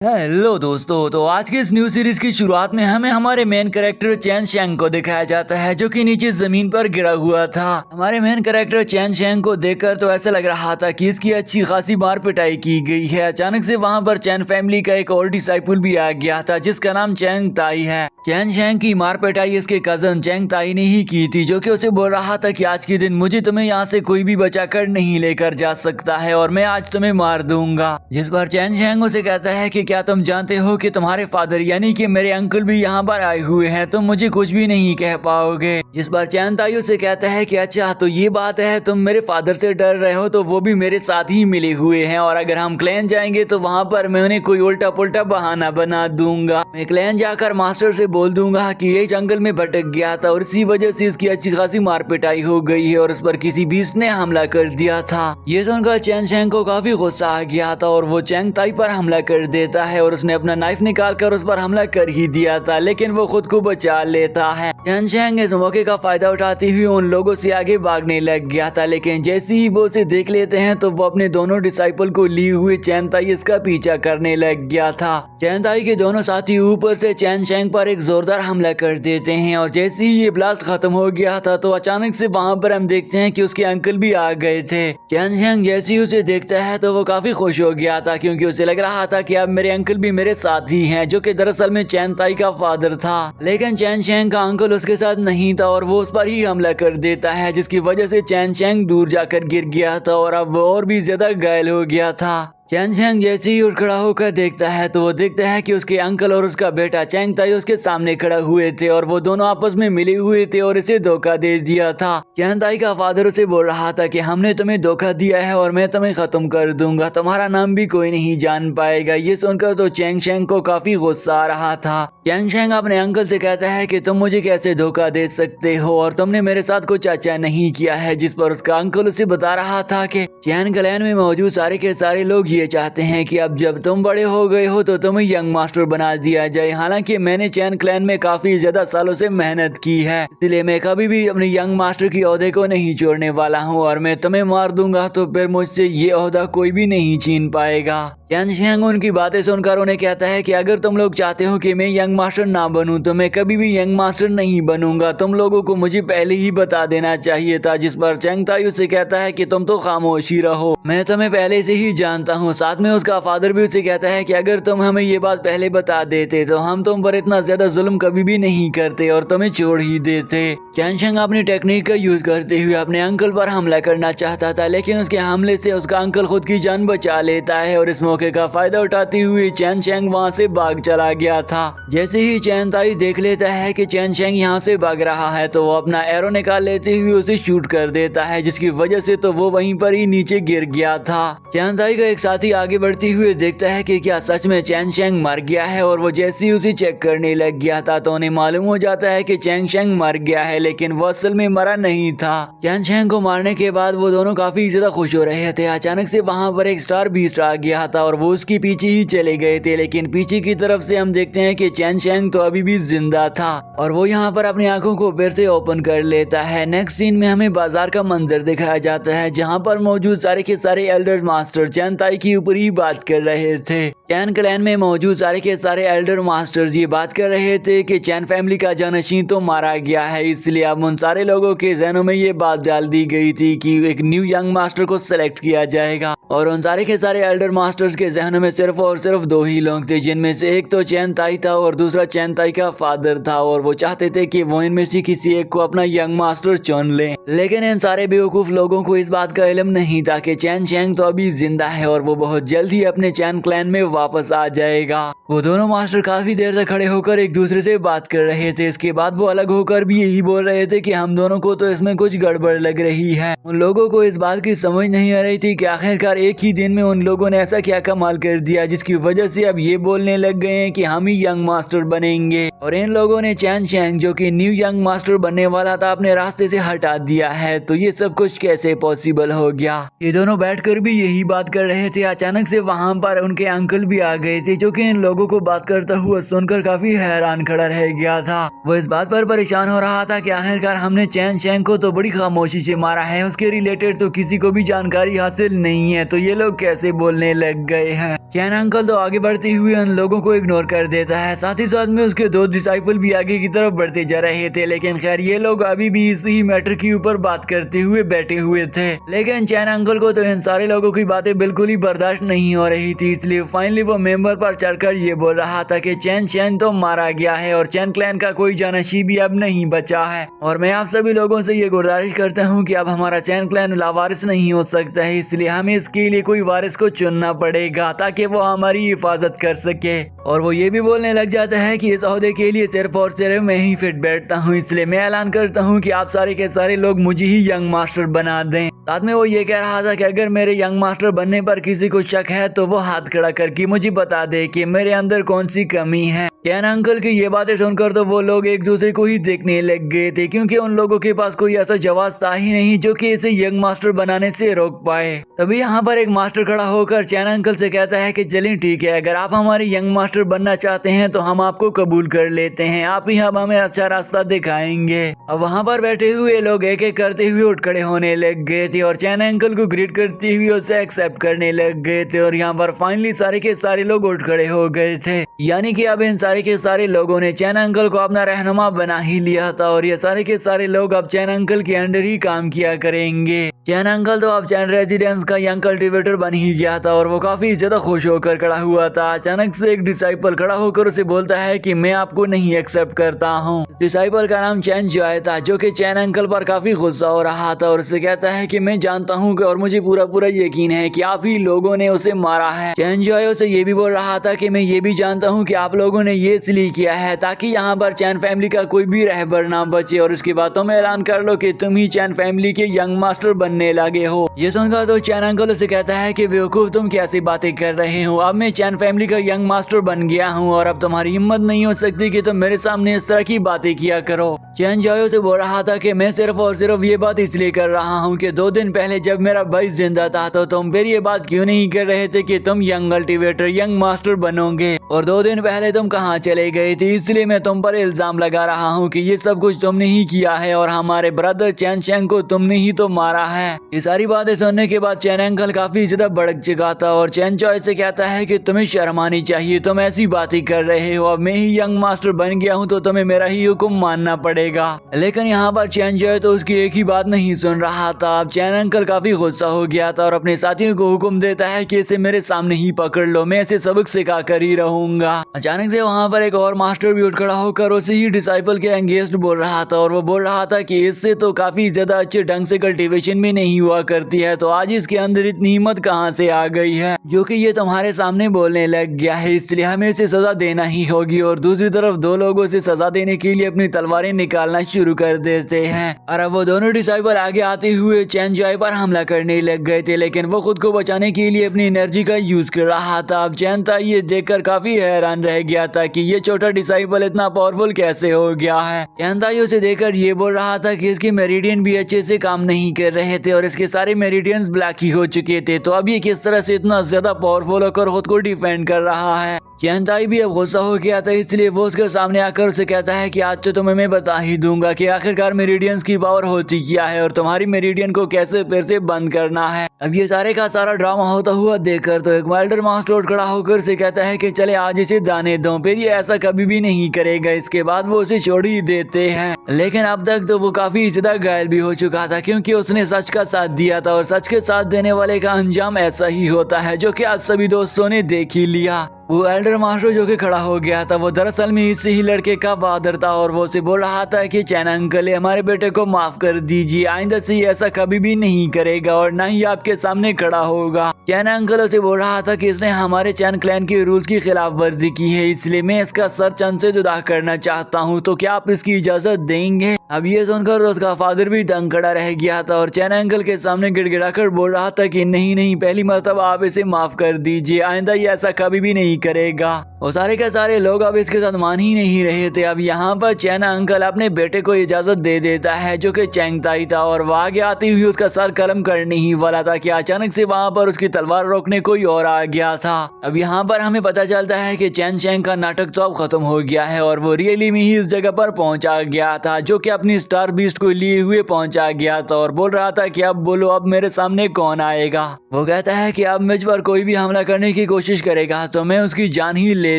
Hello दोस्तों, तो आज के इस न्यू सीरीज की शुरुआत में हमें हमारे मेन कैरेक्टर चैन शेंग को दिखाया जाता है, जो कि नीचे जमीन पर गिरा हुआ था। हमारे मेन कैरेक्टर चैन शेंग को देखकर तो ऐसा लग रहा था कि इसकी अच्छी खासी मार पिटाई की गई है। अचानक से वहां पर चैन फैमिली का एक और डिसाइपल भी आ गया था, जिसका नाम चैंग ताई है। चैन शेंग की मार पिटाई इसके कजन चैंग ताई ने ही की थी, जो कि उसे बोल रहा था कि आज के दिन मुझे तुम्हें यहाँ से कोई भी बचाकर नहीं लेकर जा सकता है और मैं आज तुम्हें मार दूंगा। जिस पर चैन शेंग उसे कहता है कि क्या तुम जानते हो कि तुम्हारे फादर यानी कि मेरे अंकल भी यहाँ पर आए हुए हैं, तुम मुझे कुछ भी नहीं कह पाओगे। जिस पर चैन ताई उसे कहता है कि अच्छा तो ये बात है, तुम मेरे फादर से डर रहे हो तो वो भी मेरे साथ ही मिले हुए हैं, और अगर हम क्लैन जाएंगे तो वहाँ पर मैं उन्हें कोई उल्टा पुल्टा बहाना बना दूंगा। मैं क्लैन जाकर मास्टर से बोल दूंगा कि ये जंगल में भटक गया था और इसी वजह से इसकी अच्छी खासी मार पिटाई हो गई है और उस पर किसी बीस्ट ने हमला कर दिया था। ये सुनकर चैन शेंग को काफी गुस्सा आ गया था और वो चैंग ताई पर हमला कर देता है और उसने अपना नाइफ निकाल कर उस पर हमला कर ही दिया था, लेकिन वो खुद को बचा लेता है। चैन शेंग इस मौके का फायदा उठाते हुए उन लोगों से आगे भागने लग गया था, लेकिन जैसे ही वो उसे देख लेते हैं तो वो अपने दोनों डिसाइपल को लिए हुए चैन ताई इसका पीछा करने लग गया था। चैन ताई के दोनों साथी ऊपर से चैन शेंग पर एक जोरदार हमला कर देते हैं और जैसे ही ये ब्लास्ट खत्म हो गया था तो अचानक से वहाँ पर हम देखते हैं कि उसके अंकल भी आ गए थे। चैन शेंग जैसे ही उसे देखता है तो वो काफी खुश हो गया था, क्योंकि उसे लग रहा था कि अब मेरे अंकल भी मेरे साथ ही हैं, जो कि दरअसल में चैन ताई का फादर था। लेकिन चैन शेंग का अंकल उसके साथ नहीं था और वो उस पर ही हमला कर देता है, जिसकी वजह से चैन शेंग दूर जाकर गिर गया था और अब वो और भी ज्यादा घायल हो गया था। चैन शेंग जैसे ही उठ खड़ा होकर देखता है तो वो देखता है कि उसके अंकल और उसका बेटा चैंग ताई उसके सामने खड़ा हुए थे और वो दोनों आपस में मिले हुए थे और इसे धोखा दे दिया था। चैंग ताई का फादर उसे बोल रहा था कि हमने तुम्हें धोखा दिया है और मैं तुम्हें खत्म कर दूंगा, तुम्हारा नाम भी कोई नहीं जान पाएगा। ये सुनकर तो चैंग शेंग को काफी गुस्सा आ रहा था। चैंग शेंग अपने अंकल से कहता है कि तुम मुझे कैसे धोखा दे सकते हो और तुमने मेरे साथ कुछ अच्छा नहीं किया है। जिस पर उसका अंकल उसे बता रहा था कि चैन क्लैन में मौजूद सारे के सारे लोग ये चाहते हैं कि अब जब तुम बड़े हो गए हो तो तुम्हें यंग मास्टर बना दिया जाए। हालांकि मैंने चैन क्लैन में काफी ज्यादा सालों से मेहनत की है, इसलिए मैं कभी भी अपने यंग मास्टर की ओहदे को नहीं छोड़ने वाला हूँ और मैं तुम्हें मार दूंगा तो फिर मुझसे ये ओहदा कोई भी नहीं छीन पाएगा। चैन शेंग उनकी बातें सुनकर उन्हें कहता है कि अगर तुम लोग चाहते हो कि मैं यंग मास्टर ना बनूं तो मैं कभी भी यंग मास्टर नहीं बनूंगा, तुम लोगों को मुझे पहले ही बता देना चाहिए था। जिस पर चैंग ताई उसे कहता है कि तुम तो खामोशी रहो, मैं तुम्हें पहले से ही जानता हूँ। साथ में उसका फादर भी उसे कहता है कि अगर तुम हमें ये बात पहले बता देते तो हम तुम पर इतना ज्यादा जुल्म कभी भी नहीं करते और तुम्हें छोड़ ही देते। चैन शेंग अपनी टेक्निक का यूज करते हुए अपने अंकल पर हमला करना चाहता था, लेकिन उसके हमले से उसका अंकल खुद की जान बचा लेता है और इस मौके का फायदा उठाते हुए चैन शेंग वहाँ से भाग चला गया था। जैसे ही चैन ताई देख लेता है कि चैन शेंग यहाँ से भाग रहा है तो वो अपना एरो निकाल लेते हुए उसे शूट कर देता है, जिसकी वजह से तो वो वहीं पर ही नीचे गिर गया था। चैन ताई का एक साथी आगे बढ़ते हुए देखता है कि क्या सच में चैन शेंग मर गया है और वो जैसे ही उसे चेक करने लग गया था तो उन्हें मालूम हो जाता है कि चैन शेंग मर गया है, लेकिन वो असल में मरा नहीं था। चैन शेंग को मारने के बाद वो दोनों काफी ज्यादा खुश हो रहे थे। अचानक से वहाँ पर एक स्टार बीस्ट आ गया था और वो उसके पीछे ही चले गए थे, लेकिन पीछे की तरफ से हम देखते हैं कि चैन शेंग तो अभी भी जिंदा था और वो यहाँ पर अपनी आंखों को फिर से ओपन कर लेता है। नेक्स्ट सीन में हमें बाजार का मंजर दिखाया जाता है, जहाँ पर मौजूद सारे के सारे एल्डर मास्टर चैन ताई के ऊपर ही बात कर रहे थे। चैन क्लैन में मौजूद सारे के सारे एल्डर मास्टर्स ये बात कर रहे थे कि चैन फैमिली का जानशीन तो मारा गया है, इसलिए अब उन सारे लोगों के जहनों में ये बात डाल दी गई थी कि एक न्यू यंग मास्टर को सिलेक्ट किया जाएगा। और उन सारे के सारे एल्डर मास्टर्स के जहनों में सिर्फ और सिर्फ दो ही लोग थे, जिनमें से एक तो चैन ताई था और दूसरा चैन ताई का फादर था, और वो चाहते थे कि वो इनमें से किसी एक को अपना यंग मास्टर चुन ले। लेकिन इन सारे बेवकूफ लोगों को इस बात का इल्म नहीं था कि चैन शेंग तो अभी जिंदा है और वो बहुत जल्द ही अपने चैन क्लैन में वापस आ जाएगा। वो दोनों मास्टर काफी देर तक खड़े होकर एक दूसरे से बात कर रहे थे। इसके बाद वो अलग होकर भी यही बोल रहे थे कि हम दोनों को तो इसमें कुछ गड़बड़ लग रही है। उन लोगों को इस बात की समझ नहीं आ रही थी कि आखिरकार एक ही दिन में उन लोगों ने ऐसा क्या कमाल कर दिया जिसकी वजह से अब ये बोलने लग गए हैं कि हम ही यंग मास्टर बनेंगे। और इन लोगों ने चैन शेंग जो कि न्यू यंग मास्टर बनने वाला था अपने रास्ते से हटा दिया है, तो ये सब कुछ कैसे पॉसिबल हो गया। ये दोनों बैठकर भी यही बात कर रहे थे। अचानक से वहाँ पर उनके अंकल भी आ गए थे, जो कि इन लोगों को बात करता हुआ सुनकर काफी हैरान खड़ा रह गया था। वो इस बात पर परेशान हो रहा था कि आखिरकार हमने चैन शेंग को तो बड़ी खामोशी से मारा है, उसके रिलेटेड तो किसी को भी जानकारी हासिल नहीं है, तो ये लोग कैसे बोलने लग गए हैं। चैन अंकल तो आगे बढ़ते हुए उन लोगों को इग्नोर कर देता है। साथ ही साथ में उसके दो डिसाइपल भी आगे की तरफ बढ़ते जा रहे थे, लेकिन खैर ये लोग अभी भी इसी मैटर के ऊपर बात करते हुए बैठे हुए थे। लेकिन चैन अंकल को तो इन सारे लोगों की बातें बिल्कुल ही बर्दाश्त नहीं हो रही थी, इसलिए फाइनली वो मेंबर पर चढ़कर ये बोल रहा था कि चैन चैन तो मारा गया है और चैन क्लैन का कोई जानशीन भी अब नहीं बचा है, और मैं आप सभी लोगों से ये गुजारिश करता हूँ कि अब हमारा चैन क्लैन लावारिस नहीं हो सकता है, इसलिए हमें इसके लिए कोई वारिस को चुनना पड़ेगा ताकि वो हमारी हिफाजत कर सके। और वो ये भी बोलने लग जाता है कि इस ओहदे के लिए सिर्फ और सिर्फ मैं ही फिट बैठता हूँ, इसलिए मैं ऐलान करता हूँ कि आप सारे के सारे लोग मुझे ही यंग मास्टर बना दें। साथ में वो ये कह रहा था कि अगर मेरे यंग मास्टर बनने पर किसी को शक है तो वो हाथ खड़ा करके मुझे बता दे कि मेरे अंदर कौन सी कमी है। चैन अंकल की ये बातें सुनकर तो वो लोग एक दूसरे को ही देखने लग गए थे, क्योंकि उन लोगों के पास कोई ऐसा जवाब था ही नहीं जो कि इसे यंग मास्टर बनाने से रोक पाए। तभी यहाँ पर एक मास्टर खड़ा होकर चैन अंकल से कहता है कि चलिए ठीक है, अगर आप हमारे यंग मास्टर बनना चाहते हैं तो हम आपको कबूल कर लेते हैं, आप ही अब हमें अच्छा रास्ता दिखाएंगे। अब वहाँ पर बैठे हुए लोग एक एक करते हुए उठ खड़े होने लग गए थे और चैन अंकल को ग्रीट करते हुए उसे एक्सेप्ट करने लग गए थे, और यहाँ पर फाइनली सारे के सारे लोग उठ खड़े हो गए थे। यानी कि अब इन सारे के सारे लोगों ने चैन अंकल को अपना रहनुमा बना ही लिया था, और ये सारे के सारे लोग अब चैन अंकल के अंडर ही काम किया करेंगे। चैन अंकल तो अब चैन रेजिडेंस का यंग कल्टीवेटर बन ही गया था और वो काफी ज्यादा खुश होकर खड़ा हुआ था। अचानक से एक डिसाइपल खड़ा होकर उसे बोलता है कि मैं आपको नहीं एक्सेप्ट करता हूँ। डिसाइपल का नाम चैन जॉय था, जो कि चैन अंकल पर काफी गुस्सा हो रहा था और उसे कहता है कि मैं जानता हूँ और मुझे पूरा पूरा यकीन है कि आप ही लोगों ने उसे मारा है। चैन जॉय उसे ये भी बोल रहा था कि मैं ये भी जानता हूँ कि आप लोगों ने ये इसलिए किया है ताकि यहाँ पर चैन फैमिली का कोई भी रहबर ना बचे, और उसकी बातों में ऐलान कर लो कि तुम ही चैन फैमिली के यंग मास्टर बनने लगे हो। ये सुनकर तो चैन अंकल उसे कहता है कि बेवकूफ तुम कैसी बातें कर रहे हो, अब मैं चैन फैमिली का यंग मास्टर बन गया हूँ और अब तुम्हारी हिम्मत नहीं हो सकती कि तुम मेरे सामने इस तरह की बातें किया करो। चैन जॉय से बोल रहा था कि मैं सिर्फ और सिर्फ ये बात इसलिए कर रहा हूँ कि 2 दिन पहले जब मेरा भाई जिंदा था तो तुम फिर ये बात क्यों नहीं कर रहे थे कि तुम यंग कल्टीवेटर यंग मास्टर बनोगे, और 2 दिन पहले तुम कहाँ चले गए थे, इसलिए मैं तुम पर इल्जाम लगा रहा हूँ कि ये सब कुछ तुमने ही किया है और हमारे ब्रदर चैन शेंग को तुमने ही तो मारा है। ये सारी बातें सुनने के बाद चैन अंकल काफी ज्यादा भड़क चुका था और चैन जॉय से कहता है कि तुम्हें शर्म आनी चाहिए, तुम ऐसी बातें कर रहे हो, अब मैं ही यंग मास्टर बन गया हूँ तो तुम्हें मेरा ही हुक्म मानना पड़ेगा। लेकिन यहाँ पर चैन जॉय तो उसकी एक ही बात नहीं सुन रहा था। अब चैन अंकल काफी गुस्सा हो गया था और अपने साथियों को हुक्म देता है कि इसे मेरे सामने ही पकड़ लो, मैं इसे सबक सिखा कर ही रहूंगा। अचानक से वहाँ पर एक और मास्टर भी उठ खड़ा होकर उसे ही डिसाइपल के अगेंस्ट बोल रहा था, और वो बोल रहा था कि इससे तो काफी ज्यादा अच्छे ढंग से कल्टीवेशन भी नहीं हुआ करती है, तो आज इसके अंदर इतनी हिम्मत कहाँ से आ गई है जो कि ये तुम्हारे सामने बोलने लग गया है, इसलिए हमें इसे सजा देना ही होगी। और दूसरी तरफ 2 लोगों से सजा देने के लिए अपनी तलवारें निकालना शुरू कर देते हैं, और अब वो दोनों डिसाइपल आगे आते हुए चैन जॉय पर हमला करने लग गए थे, लेकिन वो खुद को बचाने के लिए अपनी एनर्जी का यूज कर रहा था। अब चैन था ये देखकर काफी हैरान रह गया था कि ये छोटा डिसाइपल इतना पावरफुल कैसे हो गया है। चैन था उसे देखकर ये बोल रहा था कि इसके मेरिडियन भी अच्छे से काम नहीं कर रहे थे और इसके सारे मेरिडियंस ब्लैक ही हो चुके थे, तो अब ये किस तरह से इतना ज्यादा पावरफुल होकर खुद को डिफेंड कर रहा है। चैन ताई भी अब गुस्सा हो गया था, इसलिए वो उसके सामने आकर उसे कहता है कि आज तो तुम्हें मैं बता ही दूंगा कि आखिरकार मेरिडियंस की पावर होती क्या है और तुम्हारी मेरिडियन को कैसे फिर से बंद करना है। अब ये सारे का सारा ड्रामा होता हुआ देखकर तो एक वाइल्डर मास्टर खड़ा होकर उसे कहता है कि चले आज इसे जाने दो, फिर ये ऐसा कभी भी नहीं करेगा। इसके बाद वो उसे छोड़ ही देते हैं, लेकिन अब तक तो वो काफी ज्यादा घायल भी हो चुका था क्योंकि उसने सच का साथ दिया था और सच के साथ देने वाले का अंजाम ऐसा ही होता है, जो कि आज सभी दोस्तों ने देख ही लिया। वो एल्डर मास्टर जो कि खड़ा हो गया था वो दरअसल में इसी ही लड़के का फादर था और वो उसे बोल रहा था कि चैन अंकल हमारे बेटे को माफ कर दीजिए, आइंदा से ऐसा कभी भी नहीं करेगा और ना ही आपके सामने खड़ा होगा। चैन अंकल उसे बोल रहा था कि इसने हमारे चैन क्लैन के रूल्स की खिलाफ वर्जी की है, इसलिए मैं इसका सर चंद से जुदा करना चाहता हूँ, तो क्या आप इसकी इजाजत देंगे। अब ये सुनकर उसका फादर भी दंग खड़ा रह गया था और चैन अंकल के सामने गिड़गिड़ा कर बोल रहा था कि नहीं नहीं, पहली मर्तबा आप इसे माफ कर दीजिए, आइंदा ये ऐसा कभी भी नहीं करेगा। और सारे के सारे लोग अब इसके साथ मान ही नहीं रहे थे। अब यहाँ पर चैन अंकल अपने बेटे को इजाजत दे देता है जो कि चैंग ताई था और वह आगे आती हुई उसका सर कलम करने ही वाला था कि अचानक से वहाँ पर उसकी तलवार रोकने कोई और आ गया था। अब यहाँ पर हमें पता चलता है कि चैन चैंग का नाटक तो अब खत्म हो गया है और वो रियली में ही इस जगह पर पहुंचा गया था, जो कि अपनी स्टार बीस्ट को लिए हुए पहुंचा गया था और बोल रहा था कि अब बोलो अब मेरे सामने कौन आएगा। वो कहता है कि अब मुझ पर कोई भी हमला करने की कोशिश करेगा तो मैं उसकी जान ही ले